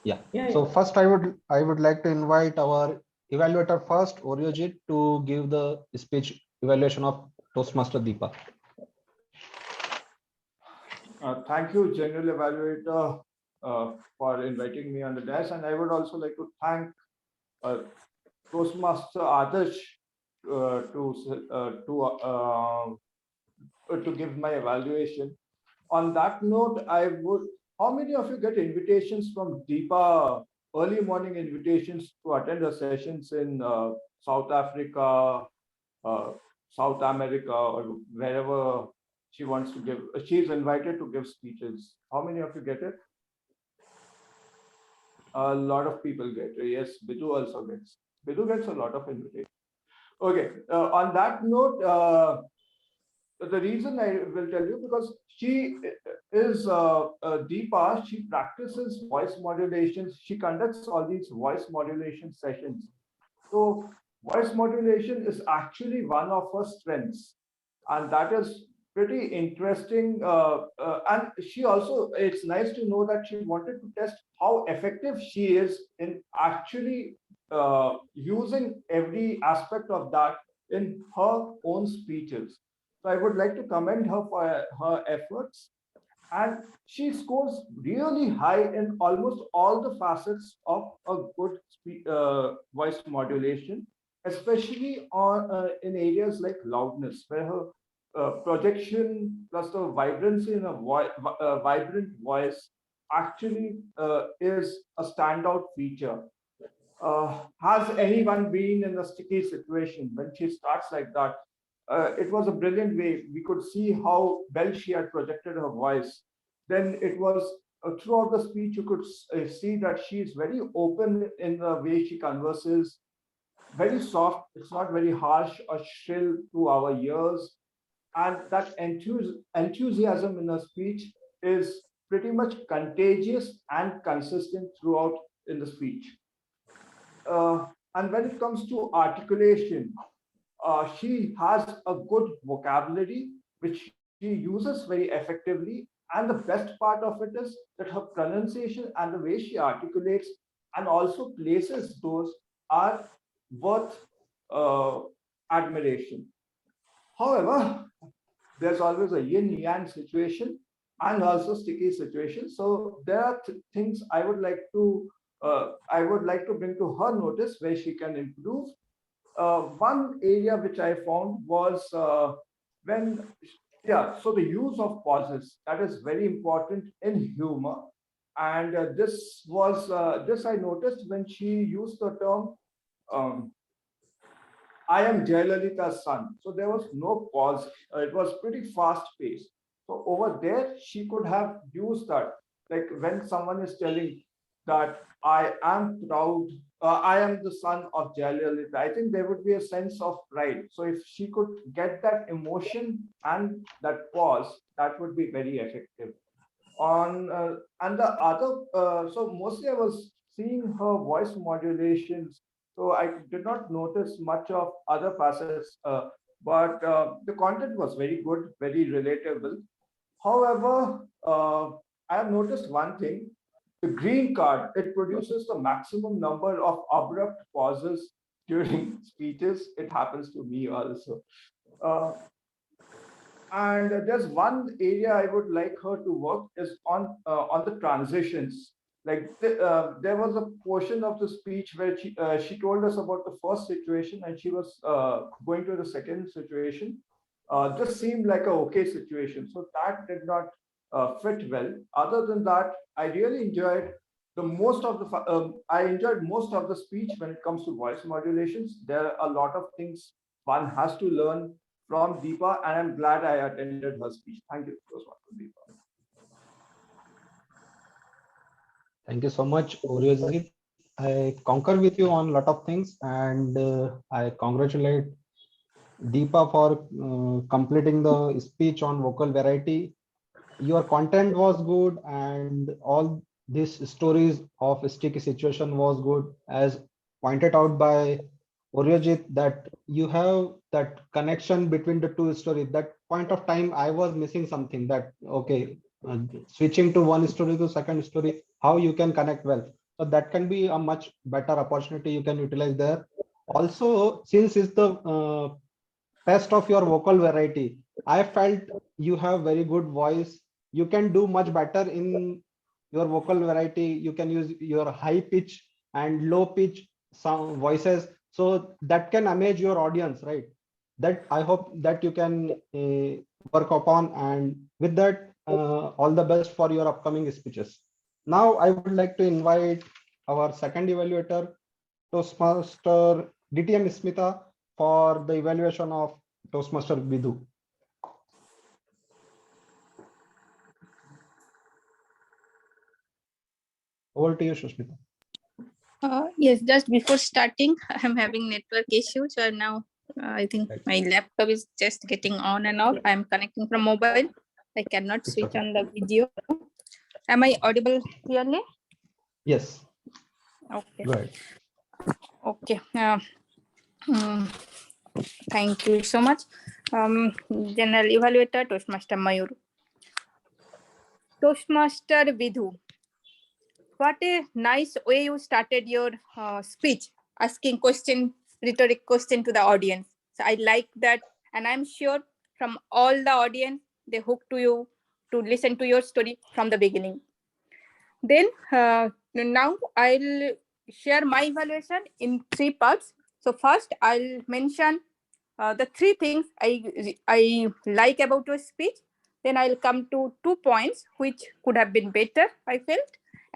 Yeah. So first, I would like to invite our evaluator first, Oryojit, to give the speech evaluation of Toastmaster Deepa. Thank you, General Evaluator, for inviting me on the desk, and I would also like to thank Toastmaster Adarsh to to give my evaluation. On that note, how many of you get invitations from Deepa, early morning invitations to attend the sessions in South Africa, uh, South America, or wherever she wants to give? She's invited to give speeches. How many of you get it? A lot of people get it. Yes, Bidu also gets. Bidu gets a lot of invitations. Okay, on that note, the reason I will tell you, because she is Deepa, she practices voice modulations. She conducts all these voice modulation sessions. So voice modulation is actually one of her strengths, and that is pretty interesting. And she also, it's nice to know that she wanted to test how effective she is in actually using every aspect of that in her own speeches. So I would like to commend her for her efforts. And she scores really high in almost all the facets of a good voice modulation, especially in areas like loudness, where her projection plus the vibrancy in a vibrant voice actually is a standout feature. Has anyone been in a sticky situation when she starts like that? It was a brilliant way. We could see how well she had projected her voice. Then it was throughout the speech, you could see that she is very open in the way she converses, very soft. It's not very harsh or shrill to our ears. And that enthusiasm in her speech is pretty much contagious and consistent throughout in the speech. And when it comes to articulation, she has a good vocabulary, which she uses very effectively. And the best part of it is that her pronunciation and the way she articulates and also places those are worth admiration. However, there's always a yin-yang situation and also sticky situation. So there are things I would like to bring to her notice where she can improve. One area which I found was so the use of pauses, that is very important in humor. And this I noticed when she used the term, um, I am Jayalalitha's son. So there was no pause. It was pretty fast paced. So over there, she could have used that. Like when someone is telling that I am proud, I am the son of Jayalalitha, I think there would be a sense of pride. So if she could get that emotion and that pause, that would be very effective. And the other, so mostly I was seeing her voice modulations, so I did not notice much of other facets, but the content was very good, very relatable. However, I have noticed one thing: the green card, it produces the maximum number of abrupt pauses during speeches. It happens to me also. Uh, and there's one area I would like her to work is on the transitions. Like there was a portion of the speech where she told us about the first situation and she was going to the second situation. This seemed like a okay situation, so that did not fit well. Other than that, I really enjoyed I enjoyed most of the speech when it comes to voice modulations. There are a lot of things one has to learn from Deepa, and I'm glad I attended her speech. Thank you so much, Deepa. Thank you so much, Orioji. I concur with you on a lot of things, and I congratulate Deepa for completing the speech on vocal variety. Your content was good, and all these stories of sticky situation was good, as pointed out by Oryojit, that you have that connection between the two stories. That point of time, I was missing something. That okay, switching to one story to second story, how you can connect well. So that can be a much better opportunity you can utilize there. Also, since it's the test of your vocal variety, I felt you have very good voice. You can do much better in your vocal variety. You can use your high pitch and low pitch sound voices, so that can amaze your audience, right? That I hope that you can work upon. And with that, all the best for your upcoming speeches. Now, I would like to invite our second evaluator, Toastmaster DTM Smita, for the evaluation of Toastmaster Vidhu. Over to you, Sushmita. Yes, just before starting, I'm having network issues. So now I think my laptop is just getting on and off. I'm connecting from mobile. I cannot switch on the video. Am I audible clearly? Yes. Okay. Go ahead. Okay. Thank you so much. General Evaluator, Toastmaster Mayur. Toastmaster Vidhu. What a nice way you started your speech, asking rhetoric question to the audience. So I like that. And I'm sure from all the audience, they hook to you to listen to your story from the beginning. Then now I'll share my evaluation in 3 parts. So first I'll mention the 3 things I like about your speech. Then I'll come to 2 points which could have been better, I felt.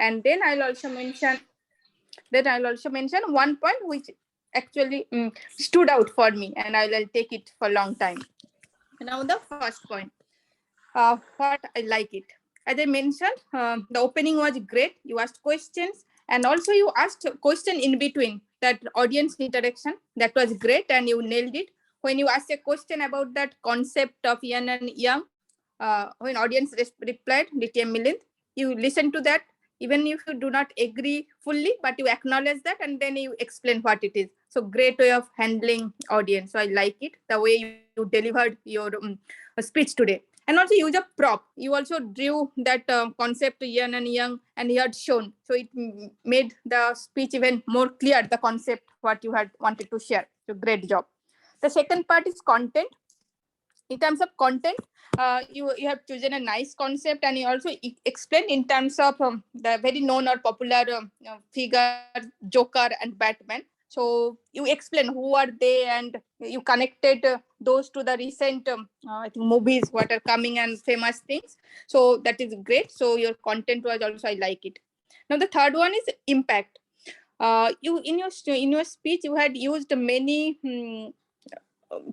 And then I'll also mention 1 point which actually stood out for me, and I'll take it for a long time. Now the first point, what I like it. As I mentioned, the opening was great. You asked questions, and also you asked a question in between, that audience interaction. That was great, and you nailed it. When you asked a question about that concept of yin and yang, when audience replied, DTM Milind, you listen to that, even if you do not agree fully, but you acknowledge that, and then you explain what it is. So great way of handling audience. So I like it, the way you delivered your speech today. And also use a prop. You also drew that concept yin and yang, and you had shown. So it made the speech even more clear, the concept, what you had wanted to share. So great job. The second part is content. In terms of content, you have chosen a nice concept, and you also explain in terms of the very known or popular figure, Joker and Batman. So you explain who are they, and you connected those to the recent I think movies what are coming and famous things. So that is great. So your content was also, I like it. Now the third one is impact. You in your speech you had used many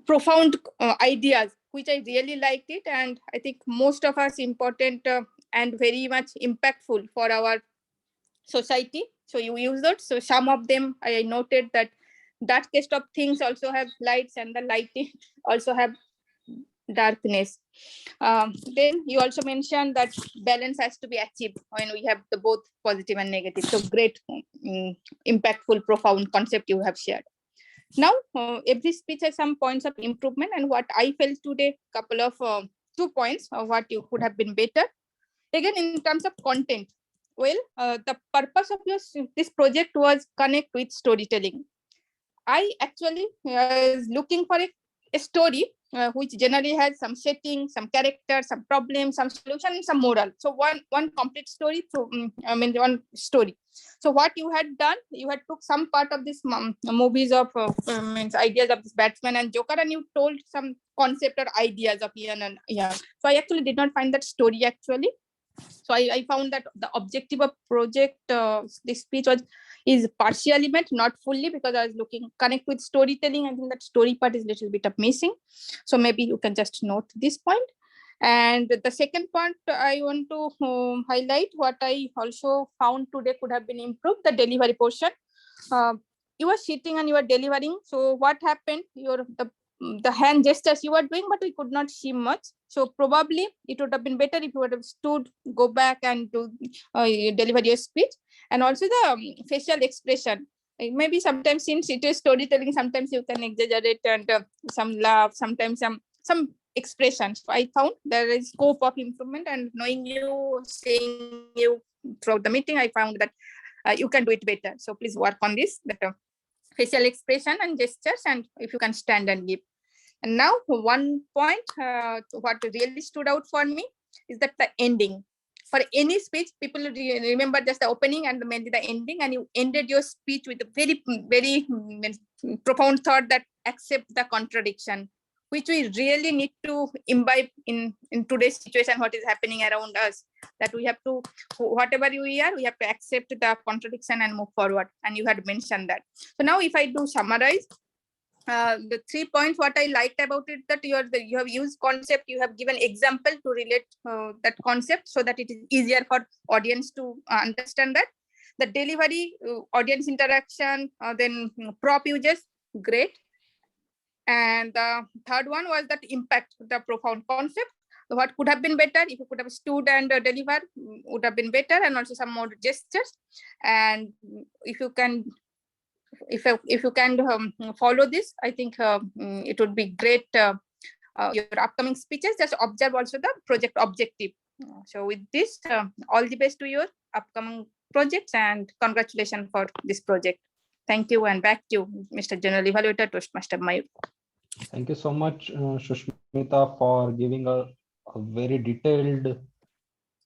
profound ideas, which I really liked it, and I think most of us important and very much impactful for our society. So you use it. So some of them I noted that darkest of things also have lights, and the lighting also have darkness. Then you also mentioned that balance has to be achieved when we have the both positive and negative. So great, impactful, profound concept you have shared. Now, every speech has some points of improvement, and what I felt today, couple of 2 points of what you could have been better. Again, in terms of content, well, the purpose of this project was connect with storytelling. I actually was looking for a story which generally has some setting, some character, some problem, some solution, and some moral. So one complete story. So one story. So what you had done, you had took some part of this movies of ideas of this Batman and Joker, and you told some concept or ideas of yin and yang. So I actually did not find that story actually. So I found that the objective of project, this speech is partially met, not fully, because I was looking connect with storytelling. I think that story part is a little bit of missing. So maybe you can just note this point. And the second point I want to highlight, what I also found today could have been improved, the delivery portion. You were sitting and you were delivering. So what happened? The hand gestures you were doing, but we could not see much. So probably it would have been better if you would have stood, go back and do deliver your speech. And also the facial expression. Maybe sometimes, since it is storytelling, sometimes you can exaggerate and some laugh, sometimes some expressions. So I found there is scope of improvement, and knowing you, seeing you throughout the meeting, I found that you can do it better. So please work on this, better facial expression and gestures, and if you can stand and give. And now one point, what really stood out for me is that the ending. For any speech, people remember just the opening and mainly the ending, and you ended your speech with a very, very profound thought that accept the contradiction. which we really need to imbibe in today's situation, what is happening around us, that we have to, whatever we are, we have to accept the contradiction and move forward. And you had mentioned that. So now if I do summarize, the 3 points, what I liked about it, that you have used concept, you have given example to relate that concept so that it is easier for audience to understand that. The delivery, audience interaction, then prop uses, great. And the third one was that impact, the profound concept. What could have been better if you could have stood and delivered would have been better, and also some more gestures. And if you can, follow this, I think it would be great. Your upcoming speeches, just observe also the project objective. So with this, all the best to your upcoming projects, and congratulations for this project. Thank you, and back to you, Mr. General Evaluator, Toastmaster Mayur. Thank you so much, Sushmita, for giving a very detailed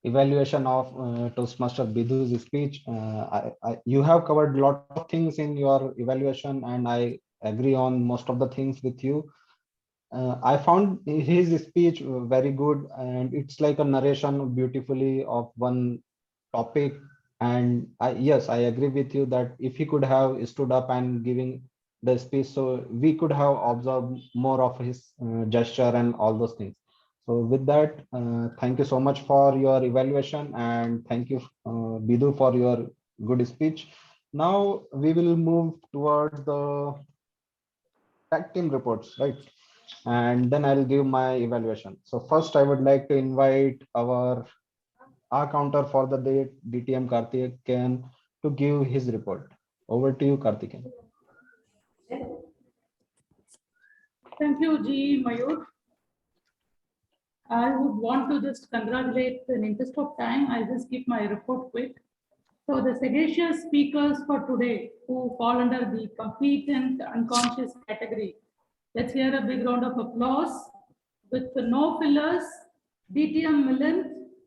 evaluation of Toastmaster Bidhu's speech. You have covered a lot of things in your evaluation, and I agree on most of the things with you. I found his speech very good, and it's like a narration beautifully of one topic. And yes, I agree with you that if he could have stood up and giving the speech, so we could have observed more of his gesture and all those things. So with that, thank you so much for your evaluation, and thank you, Bidhu, for your good speech. Now we will move towards the tag team reports, right? And then I'll give my evaluation. So first, I would like to invite our counter for the day, DTM Karthikeyan, to give his report. Over to you, Karthikeyan. Thank you, G. Mayur. I would want to just congratulate, in interest of time, I'll just keep my report quick. So the sagacious speakers for today who fall under the competent unconscious category, let's hear a big round of applause. With no fillers, DTM Milind,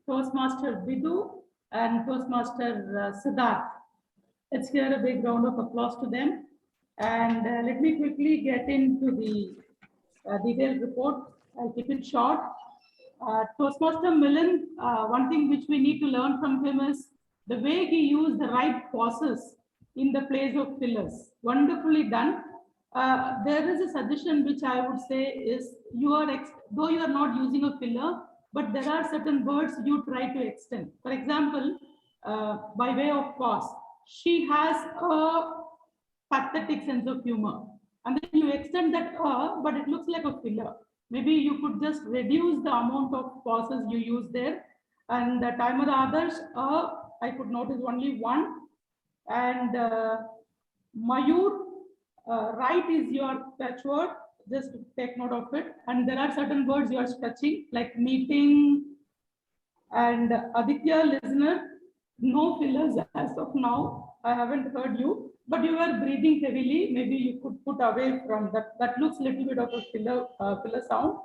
Toastmaster Bidhu, and Toastmaster Siddharth. Let's hear a big round of applause to them. And let me quickly get into the detailed report. I'll keep it short. Toastmaster Milind, one thing which we need to learn from him is the way he used the right pauses in the place of fillers. Wonderfully done. There is a suggestion which I would say is, though you are not using a filler, but there are certain words you try to extend. For example, by way of pause, she has a pathetic sense of humor. And then you extend that but it looks like a filler. Maybe you could just reduce the amount of pauses you use there. And the timer others, I could notice only one. And Mayur, right is your catchword. Just take note of it. And there are certain words you are stretching, like meeting. And Aditya, listener, no fillers as of now. I haven't heard you, but you are breathing heavily. Maybe you could put away from that. That looks a little bit of a filler sound.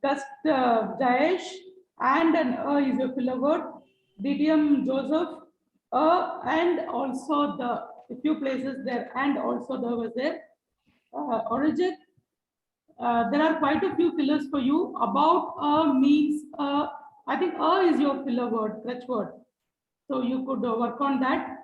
Just Jayesh, and an is your filler word. DTM Joseph, and also the few places there, and also there was there. Origin. There are quite a few fillers for you. About means, I think is your filler word, crutch word. So you could work on that.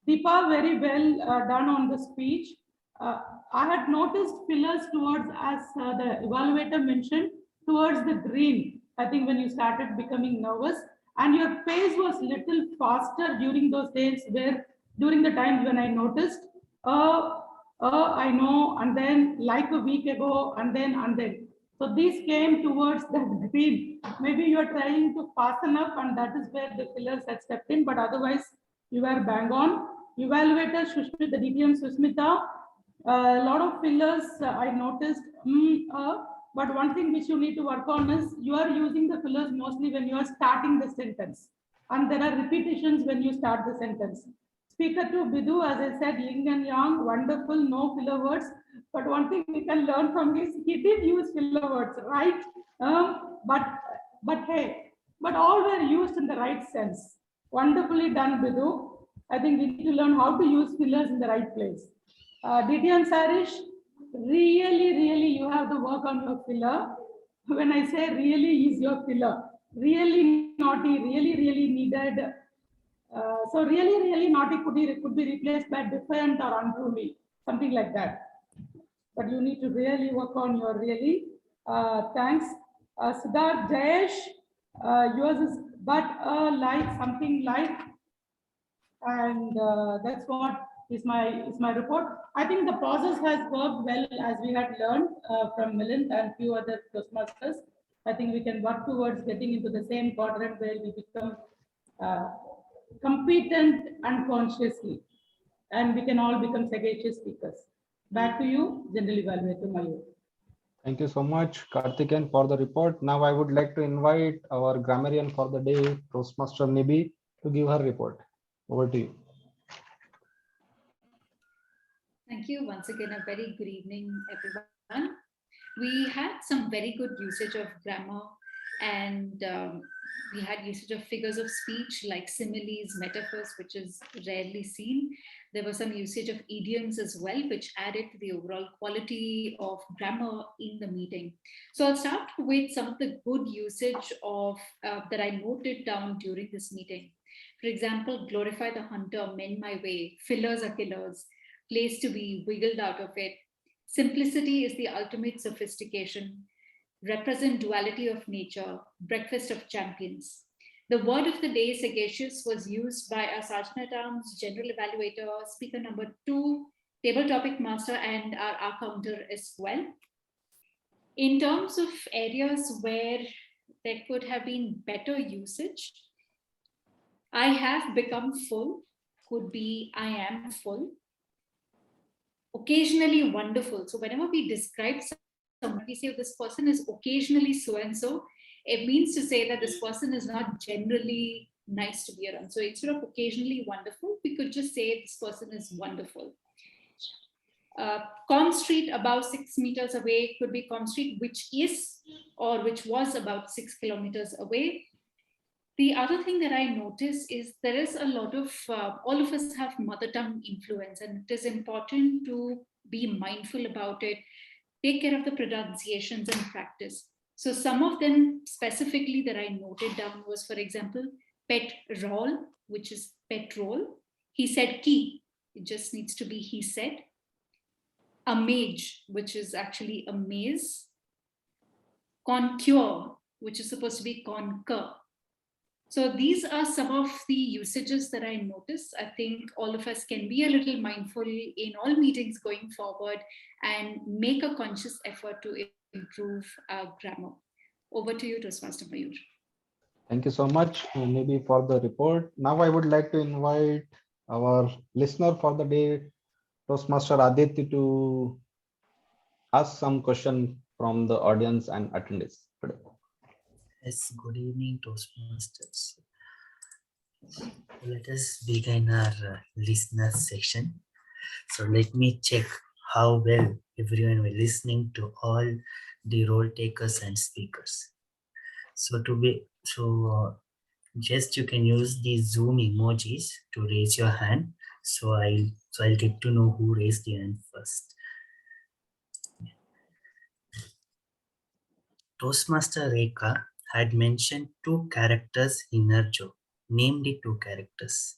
Deepa, very well done on the speech. I had noticed fillers towards, as the evaluator mentioned, towards the green. I think when you started becoming nervous, and your pace was little faster during those days, where during the times when I noticed, I know, and then like a week ago, and then. So these came towards the green. Maybe you are trying to fasten up, and that is where the fillers had stepped in, but otherwise you were bang on. Evaluator Sushmita, the DTM Susmita, a lot of fillers I noticed, but one thing which you need to work on is you are using the fillers mostly when you are starting the sentence, and there are repetitions when you start the sentence. Speaker to Bidhu, as I said, yin and yang, wonderful, no filler words. But one thing we can learn from this, he did use filler words, right? But hey, but all were used in the right sense. Wonderfully done, Bidhu. I think we need to learn how to use fillers in the right place. DTM Sarish, really, you have have to work on your filler. When I say really is your filler, really naughty, really, really needed. So really naughty could be replaced by different or unruly, something like that. But you need to really work on your really. Thanks. Siddharth, Jayesh, yours is but like something like, and that's what is my report. I think the process has worked well as we had learned from Milind and few other Toastmasters. I think we can work towards getting into the same quadrant where we become competent unconsciously, and we can all become sagacious speakers. Back to you, General Evaluator Mayur. Thank you so much, Karthikeyan, for the report. Now I would like to invite our grammarian for the day, Toastmaster Nibi, to give her report. Over to you. Thank you once again. A very good evening, everyone. We had some very good usage of grammar, and we had usage of figures of speech like similes, metaphors, which is rarely seen. There was some usage of idioms as well, which added to the overall quality of grammar in the meeting. So I'll start with some of the good usage of that I noted down during this meeting. For example, glorify the hunter, mend my way, fillers are killers, place to be, wiggled out of it. Simplicity is the ultimate sophistication. Represent duality of nature, breakfast of champions. The word of the day, sagacious, was used by our Sergeant at Arms, General Evaluator, speaker number 2, table topic master, and our counter as well. In terms of areas where there could have been better usage, I have become full, could be I am full. Occasionally wonderful. So whenever we describe someone, we say this person is occasionally so-and-so, it means to say that this person is not generally nice to be around. So instead of occasionally wonderful, we could just say this person is wonderful. Com street about 6 meters away could be com street which is or which was about 6 kilometers away. The other thing that I notice is there is a lot of, all of us have mother tongue influence, and it is important to be mindful about it, take care of the pronunciations and practice. So some of them specifically that I noted down was, for example, petrol, which is petrol. He said key, it just needs to be he said. Amage, which is actually amaze. Concure, which is supposed to be concur. So these are some of the usages that I notice. I think all of us can be a little mindful in all meetings going forward and make a conscious effort to improve our grammar. Over to you, Toastmaster Mayur. Thank you so much, Nibi, for the report. Now I would like to invite our listener for the day, Toastmaster Aditya, to ask some question from the audience and attendees today. Yes, good evening, Toastmasters. Let us begin our listener section. So let me check how well everyone was listening to all the role takers and speakers. So just you can use the Zoom emojis to raise your hand. So I'll get to know who raised the hand first. Toastmaster Rekha had mentioned 2 characters in her joke. Name the 2 characters.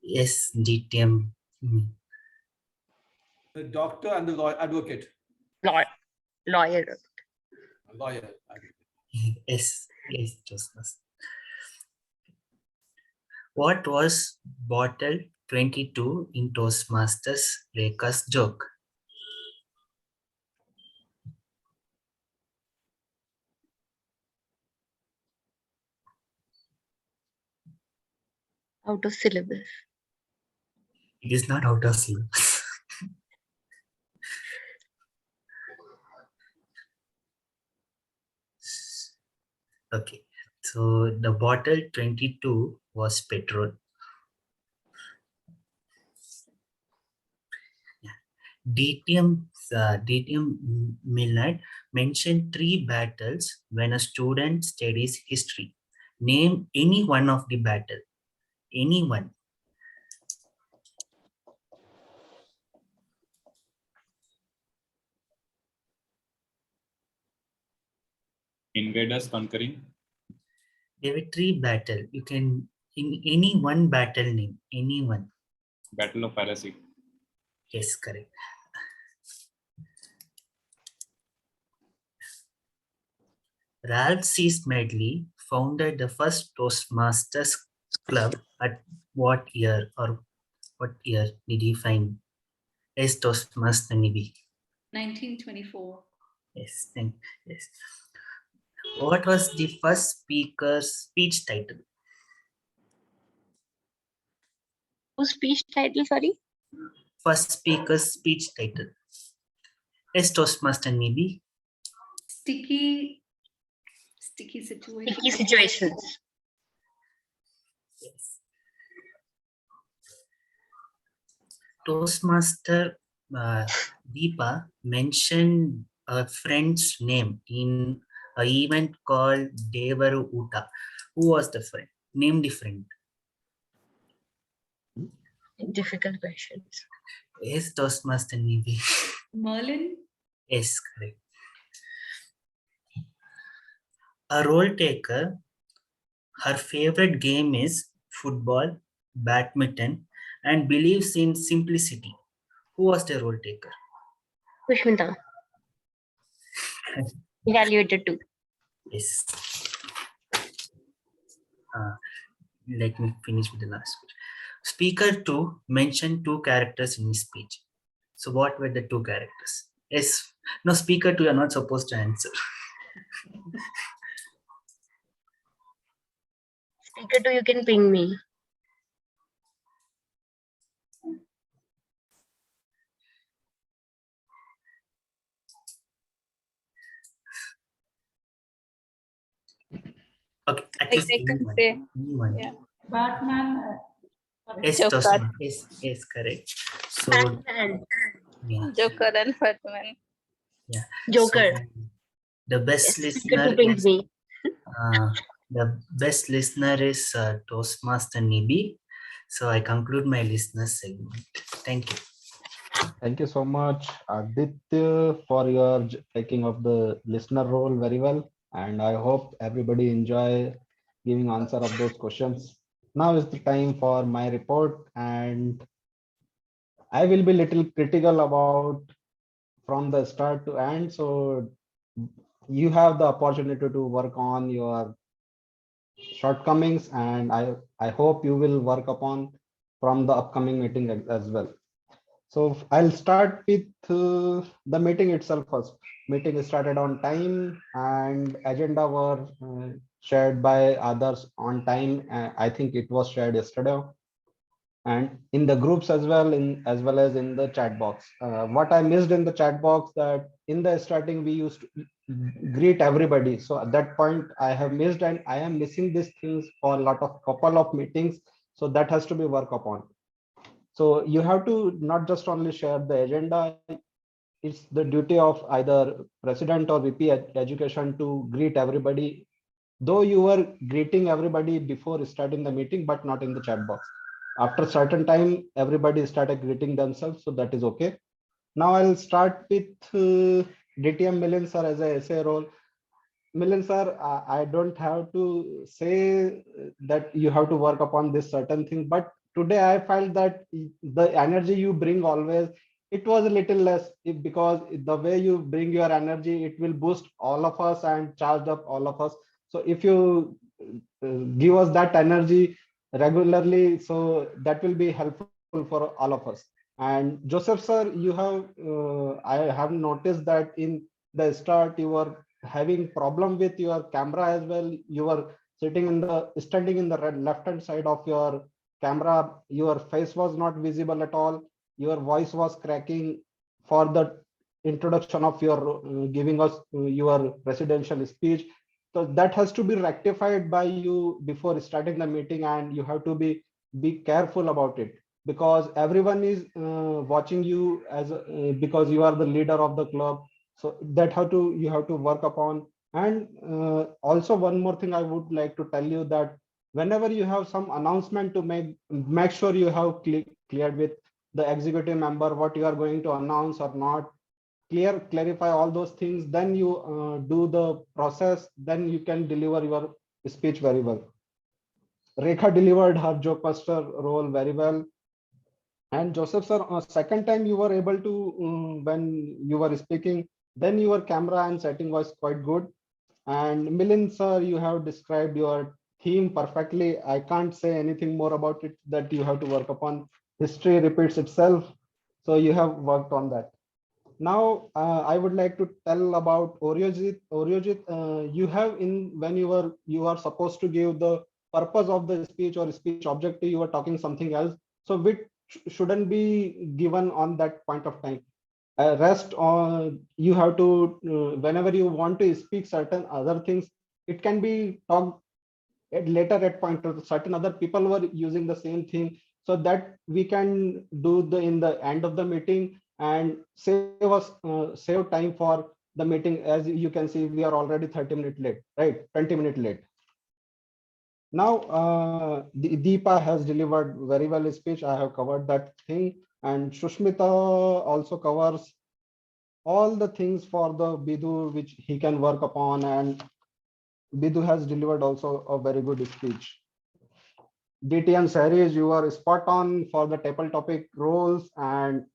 Yes, DTM. The doctor and the lawyer, advocate. Lawyer. Lawyer. Yes, Toastmaster. What was bottle 22 in Toastmasters Rekha's joke? Out of syllabus. It is not out of syllabus. Okay, so the bottle 22 was petrol. DTM Milind mentioned 3 battles when a student studies history. Name any one of the battle. Anyone. Invaders conquering. Military battle. You can in any one battle name. Anyone. Battle of Piracy. Yes, correct. Ralph C. Smedley founded the first Toastmasters club at what year, or what year did he find as Toastmaster Nibi? 1924. Yes, yes. What was the first speaker's speech title? Whose speech title, sorry? First speaker's speech title. As Toastmaster Nibi? Sticky situations. Sticky situations. Yes. Toastmaster Deepa mentioned a friend's name in an event called Devaru Uta. Who was the friend? Name the friend. Difficult questions. Yes, Toastmaster Nibi. Merlin? Yes, correct. A role taker, her favorite game is football, badminton, and believes in simplicity. Who was the role taker? Pushmita. Evaluator 2. Yes. Let me finish with the last one. Speaker 2 mentioned 2 characters in his speech. So what were the 2 characters? Yes. No, speaker 2, you are not supposed to answer. Speaker 2, you can ping me. Okay, at least I can say. Yeah. Batman. Yes, Joker. Toastmaster. Yes, correct. So, Batman. yeah. Joker and Batman. Yeah. Joker. So, the best Yes, Speaker 2 listener pinged is me. Toastmaster Nibi. So I conclude my listener segment. Thank you. Thank you so much, Aditya, for your taking of the listener role very well. And I hope everybody enjoy giving answer of those questions. Now is the time for my report, and I will be little critical about from the start to end. So you have the opportunity to work on your shortcomings, and I hope you will work upon from the upcoming meeting as well. So I'll start with the meeting itself first. Meeting started on time and agenda were shared by others on time. I think it was shared yesterday, and in the groups as well, as well as in the chat box. What I missed in the chat box, that in the starting we used to greet everybody. So at that point I have missed, and I am missing these things for a couple of meetings. So that has to be worked upon. So you have to not just only share the agenda. It's the duty of either president or VP education to greet everybody, though you were greeting everybody before starting the meeting, but not in the chat box. After certain time, everybody started greeting themselves, so that is okay. Now I'll start with DTM Milind sir as a SA role. Milind sir, I don't have to say that you have to work upon this certain thing, but today I felt that the energy you bring always, it was a little less, because the way you bring your energy, it will boost all of us and charge up all of us. So if you give us that energy regularly, so that will be helpful for all of us. And Joseph sir, you have I have noticed that in the start you were having problem with your camera as well. You were standing in the left hand side of your camera. Your face was not visible at all. Your voice was cracking for the introduction of your giving us your presidential speech. So that has to be rectified by you before starting the meeting, and you have to be careful about it, because everyone is watching you as because you are the leader of the club. So that you have to work upon. And also one more thing I would like to tell you, that whenever you have some announcement to make sure you have cleared with the executive member what you are going to announce or not. clarify all those things, then you do the process, then you can deliver your speech very well. Rekha delivered her joke master role very well. And Joseph sir, second time you were able to, when you were speaking, then your camera and setting was quite good. And Milind sir, you have described your theme perfectly. I can't say anything more about it, that you have to work upon. History repeats itself. So you have worked on that. Now, I would like to tell about Oryojit. Oryojit, you have when you are supposed to give the purpose of the speech or speech objective, you are talking something else. So which shouldn't be given on that point of time. Rest on, you have to, whenever you want to speak certain other things, it can be talked later at point of certain other people were using the same thing, so that we can do the in the end of the meeting and save time for the meeting. As you can see, we are already 30 minutes late, right? 20 minutes late. Now, Deepa has delivered very well a speech. I have covered that thing, and Shushmita also covers all the things for the Bidu which he can work upon, and Bidu has delivered also a very good speech. DTM series, you are spot on for the table topic roles, and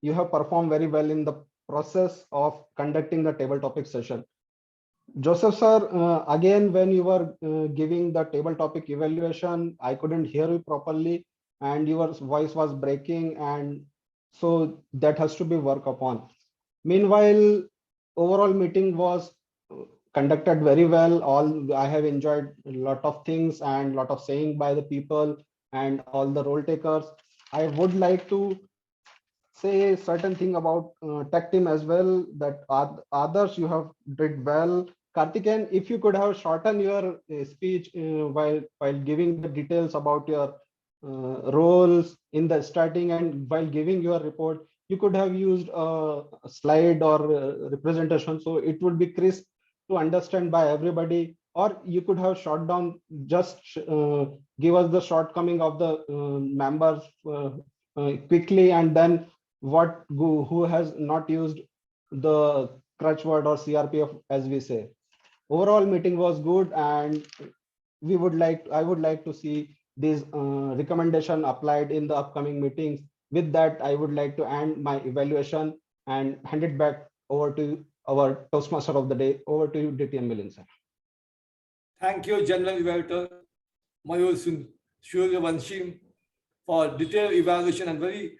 you have performed very well in the process of conducting the table topic session. Joseph sir, again, when you were giving the table topic evaluation, I couldn't hear you properly and your voice was breaking, and so that has to be worked upon. Meanwhile, overall meeting was conducted very well. I have enjoyed a lot of things and lot of saying by the people and all the role takers. I would like to say certain thing about tech team as well, that others you have did well. Karthikeyan, if you could have shortened your speech while giving the details about your roles in the starting, and while giving your report, you could have used a slide or representation, so it would be crisp to understand by everybody. Or you could have shot down, just give us the shortcoming of the members quickly, and then who has not used the crutch word or CRPF, as we say. Overall meeting was good, and I would like to see this recommendation applied in the upcoming meetings. With that, I would like to end my evaluation and hand it back over to our Toastmaster of the day. Over to you, DTM Milind sir. Thank you, General Evaluator Mayur Suryavanshi, for detailed evaluation and very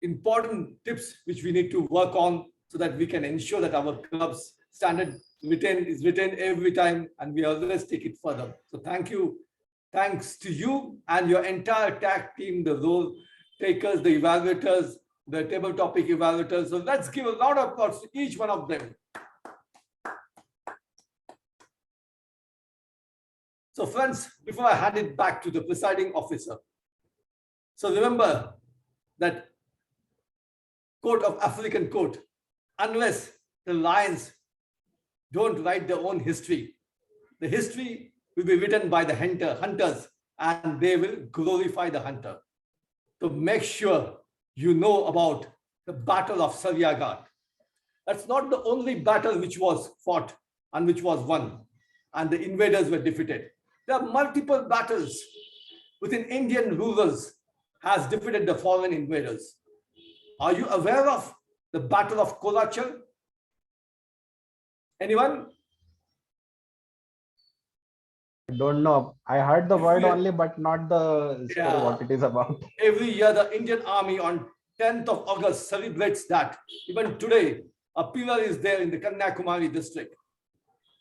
important tips which we need to work on, so that we can ensure that our club's standard is retained every time, and we always take it further. So thank you. Thanks to you and your entire tag team, the role takers, the evaluators, the table topic evaluators. So let's give a lot of applause to each one of them. So friends, before I hand it back to the presiding officer, so remember that quote of African quote, unless the lions don't write their own history, the history will be written by the hunters, and they will glorify the hunter. So make sure you know about the Battle of Saryaghat. That's not the only battle which was fought and which was won, and the invaders were defeated. There are multiple battles within Indian rulers has defeated the foreign invaders. Are you aware of the Battle of Kolachal? Anyone? I don't know. I heard the word only, but not the story, what it is about. Every year, the Indian Army on 10th of August celebrates that. Even today, a pillar is there in the Kanyakumari district.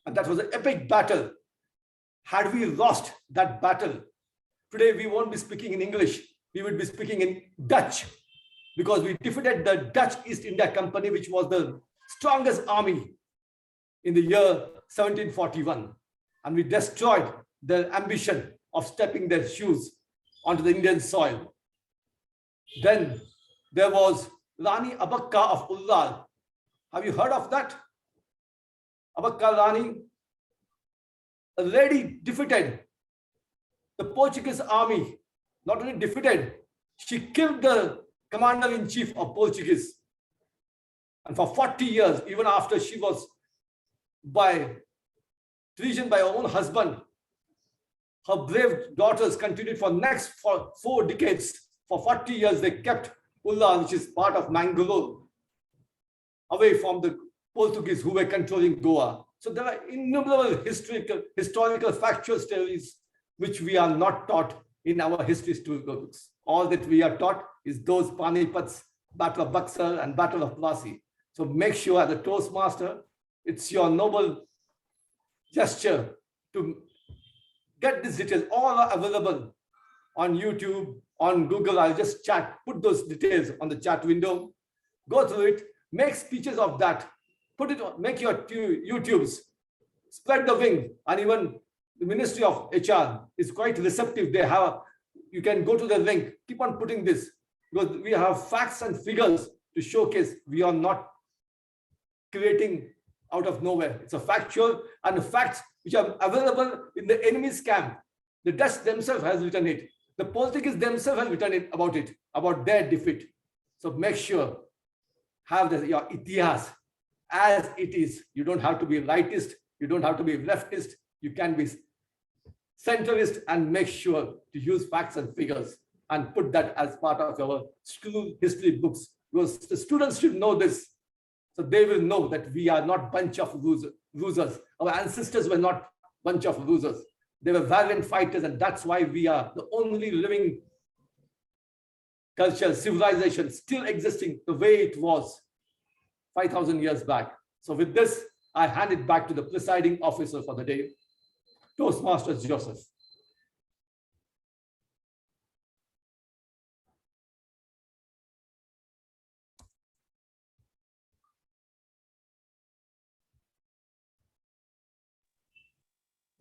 And that was an epic battle. Had we lost that battle, today we won't be speaking in English. We would be speaking in Dutch, because we defeated the Dutch East India Company, which was the strongest army in the year 1741. And we destroyed their ambition of stepping their shoes onto the Indian soil. Then there was Rani Abakka of Ullar. Have you heard of that? Abakka Rani, a lady defeated the Portuguese army. Not only defeated, she killed the commander-in-chief of Portuguese. And for 40 years, even after she was by treason by her own husband, her brave daughters continued for next 4 decades. For 40 years, they kept Ulla, which is part of Mangalore, away from the Portuguese who were controlling Goa. So there are innumerable historical factual stories which we are not taught in our history books. All that we are taught is those Panipats, Battle of Buxar and Battle of Plassey. So make sure as a Toastmaster, it's your noble gesture to get these details. All are available on YouTube, on Google. I'll just put those details on the chat window. Go through it, make speeches of that, put it on, make your YouTubes, spread the wing, and even the Ministry of HR is quite receptive. You can go to the link, keep on putting this, because we have facts and figures to showcase. We are not creating out of nowhere. It's a factual and facts which are available in the enemy's camp. The Dutch themselves has written it. The Portuguese themselves have written it, about their defeat. So make sure, have your itihas as it is. You don't have to be rightist. You don't have to be leftist. You can be centrist and make sure to use facts and figures and put that as part of our school history books. Because the students should know this. So they will know that we are not bunch of losers. Our ancestors were not bunch of losers. They were valiant fighters, and that's why we are the only living culture, civilization still existing the way it was 5,000 years back. So with this, I hand it back to the presiding officer for the day, Toastmasters Joseph.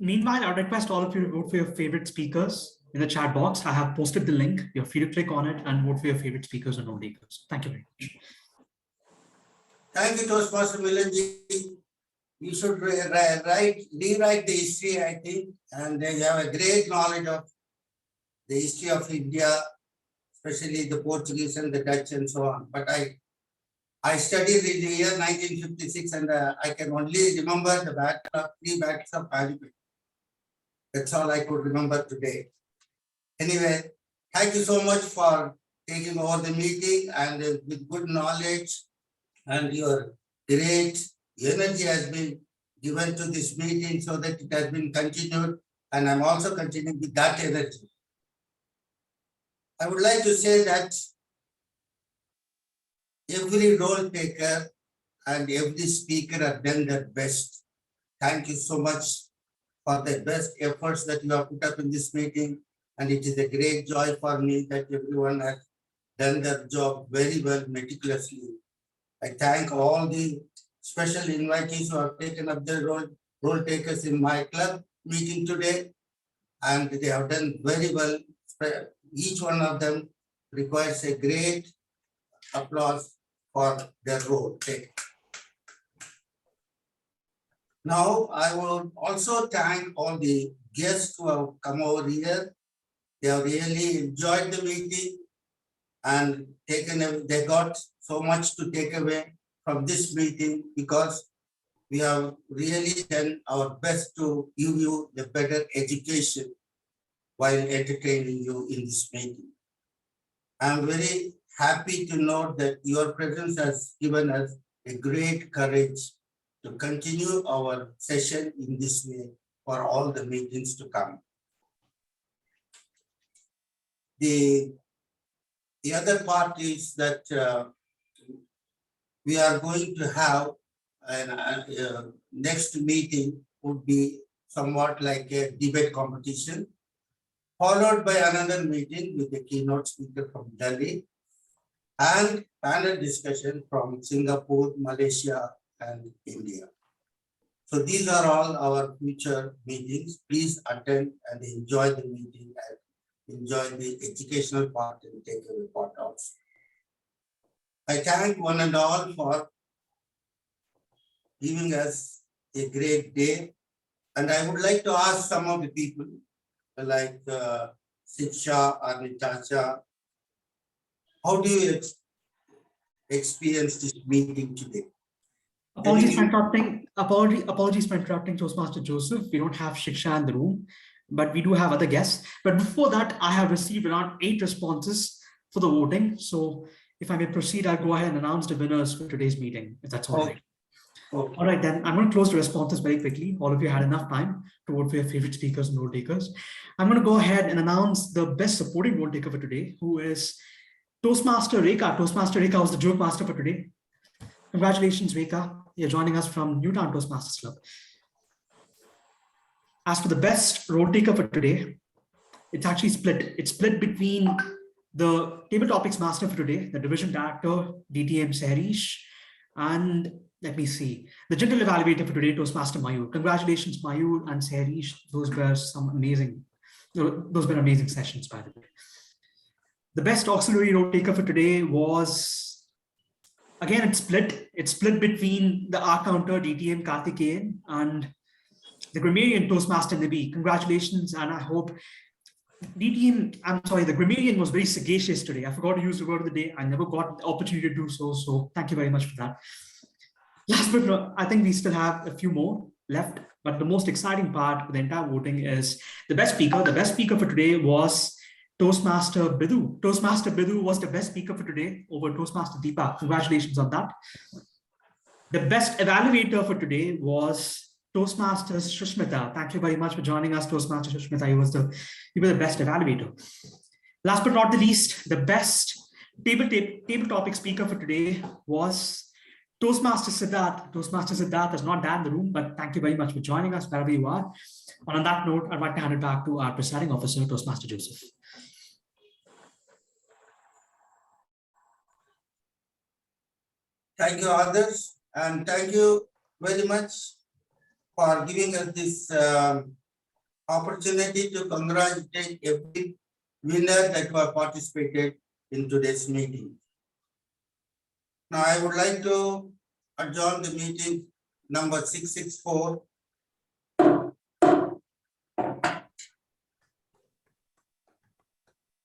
Meanwhile, I request all of you to vote for your favorite speakers in the chat box. I have posted the link. You're free to click on it and vote for your favorite speakers and no-takers. Thank you very much. Thank you, Toastmaster Milind. You should rewrite the history, I think, and they have a great knowledge of the history of India, especially the Portuguese and the Dutch and so on. But I studied in the year 1956, and I can only remember the three battles of Panipat. That's all I could remember today. Anyway, thank you so much for taking over the meeting, and with good knowledge and your great energy has been given to this meeting so that it has been continued, and I'm also continuing with that energy. I would like to say that every role taker and every speaker have done their best. Thank you so much for the best efforts that you have put up in this meeting. And it is a great joy for me that everyone has done their job very well, meticulously. I thank all the special invitees who have taken up their role takers in my club meeting today. And they have done very well. Each one of them requires a great applause for their role take. Now, I will also thank all the guests who have come over here. They have really enjoyed the meeting and they got so much to take away from this meeting, because we have really done our best to give you a better education while entertaining you in this meeting. I'm very happy to note that your presence has given us a great courage to continue our session in this way for all the meetings to come. The other part is that we are going to have next meeting would be somewhat like a debate competition, followed by another meeting with a keynote speaker from Delhi and panel discussion from Singapore, Malaysia, and India. So these are all our future meetings. Please attend and enjoy the meeting and enjoy the educational part and take a report also. I thank one and all for giving us a great day. And I would like to ask some of the people like Siksha or Natasha, how do you experience this meeting today. Apologies for interrupting. Apologies for interrupting Toastmaster Joseph. We don't have Shiksha in the room, but we do have other guests. But before that, I have received around 8 responses for the voting. So if I may proceed, I'll go ahead and announce the winners for today's meeting, if that's all right. Okay. All right, then I'm going to close the responses very quickly. All of you had enough time to vote for your favorite speakers and role takers. I'm going to go ahead and announce the best supporting role taker for today, who is Toastmaster Rekha. Toastmaster Rekha was the joke master for today. Congratulations, Rekha. You're joining us from Newtown Toastmasters Club. As for the best role taker for today, it's actually split. It's split between the table topics master for today, the division director, DTM Sarish, and let me see, the general evaluator for today, Toastmaster Mayur. Congratulations, Mayur and Sarish. Those were amazing sessions, by the way. The best auxiliary role taker for today was, again, it's split between the R counter, DTM Karthikeyan, and the grammarian Toastmaster Nibi. Congratulations, and I hope the grammarian was very sagacious today. I forgot to use the word of the day. I never got the opportunity to do so. So thank you very much for that. Last but not, I think we still have a few more left, but the most exciting part of the entire voting is the best speaker. The best speaker for today was Toastmaster Bidu. Toastmaster Bidu was the best speaker for today over Toastmaster Deepa. Congratulations on that. The best evaluator for today was Toastmaster Shushmita. Thank you very much for joining us, Toastmaster Shushmita. You were the best evaluator. Last but not the least, the best table topic speaker for today was Toastmaster Siddharth. Toastmaster Siddharth is not there in the room, but thank you very much for joining us wherever you are. And on that note, I'd like to hand it back to our presiding officer, Toastmaster Joseph. Thank you, others, and thank you very much for giving us this opportunity to congratulate every winner that were participated in today's meeting. Now, I would like to adjourn the meeting number 664.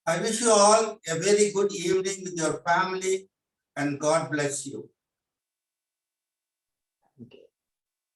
I wish you all a very good evening with your family, and God bless you.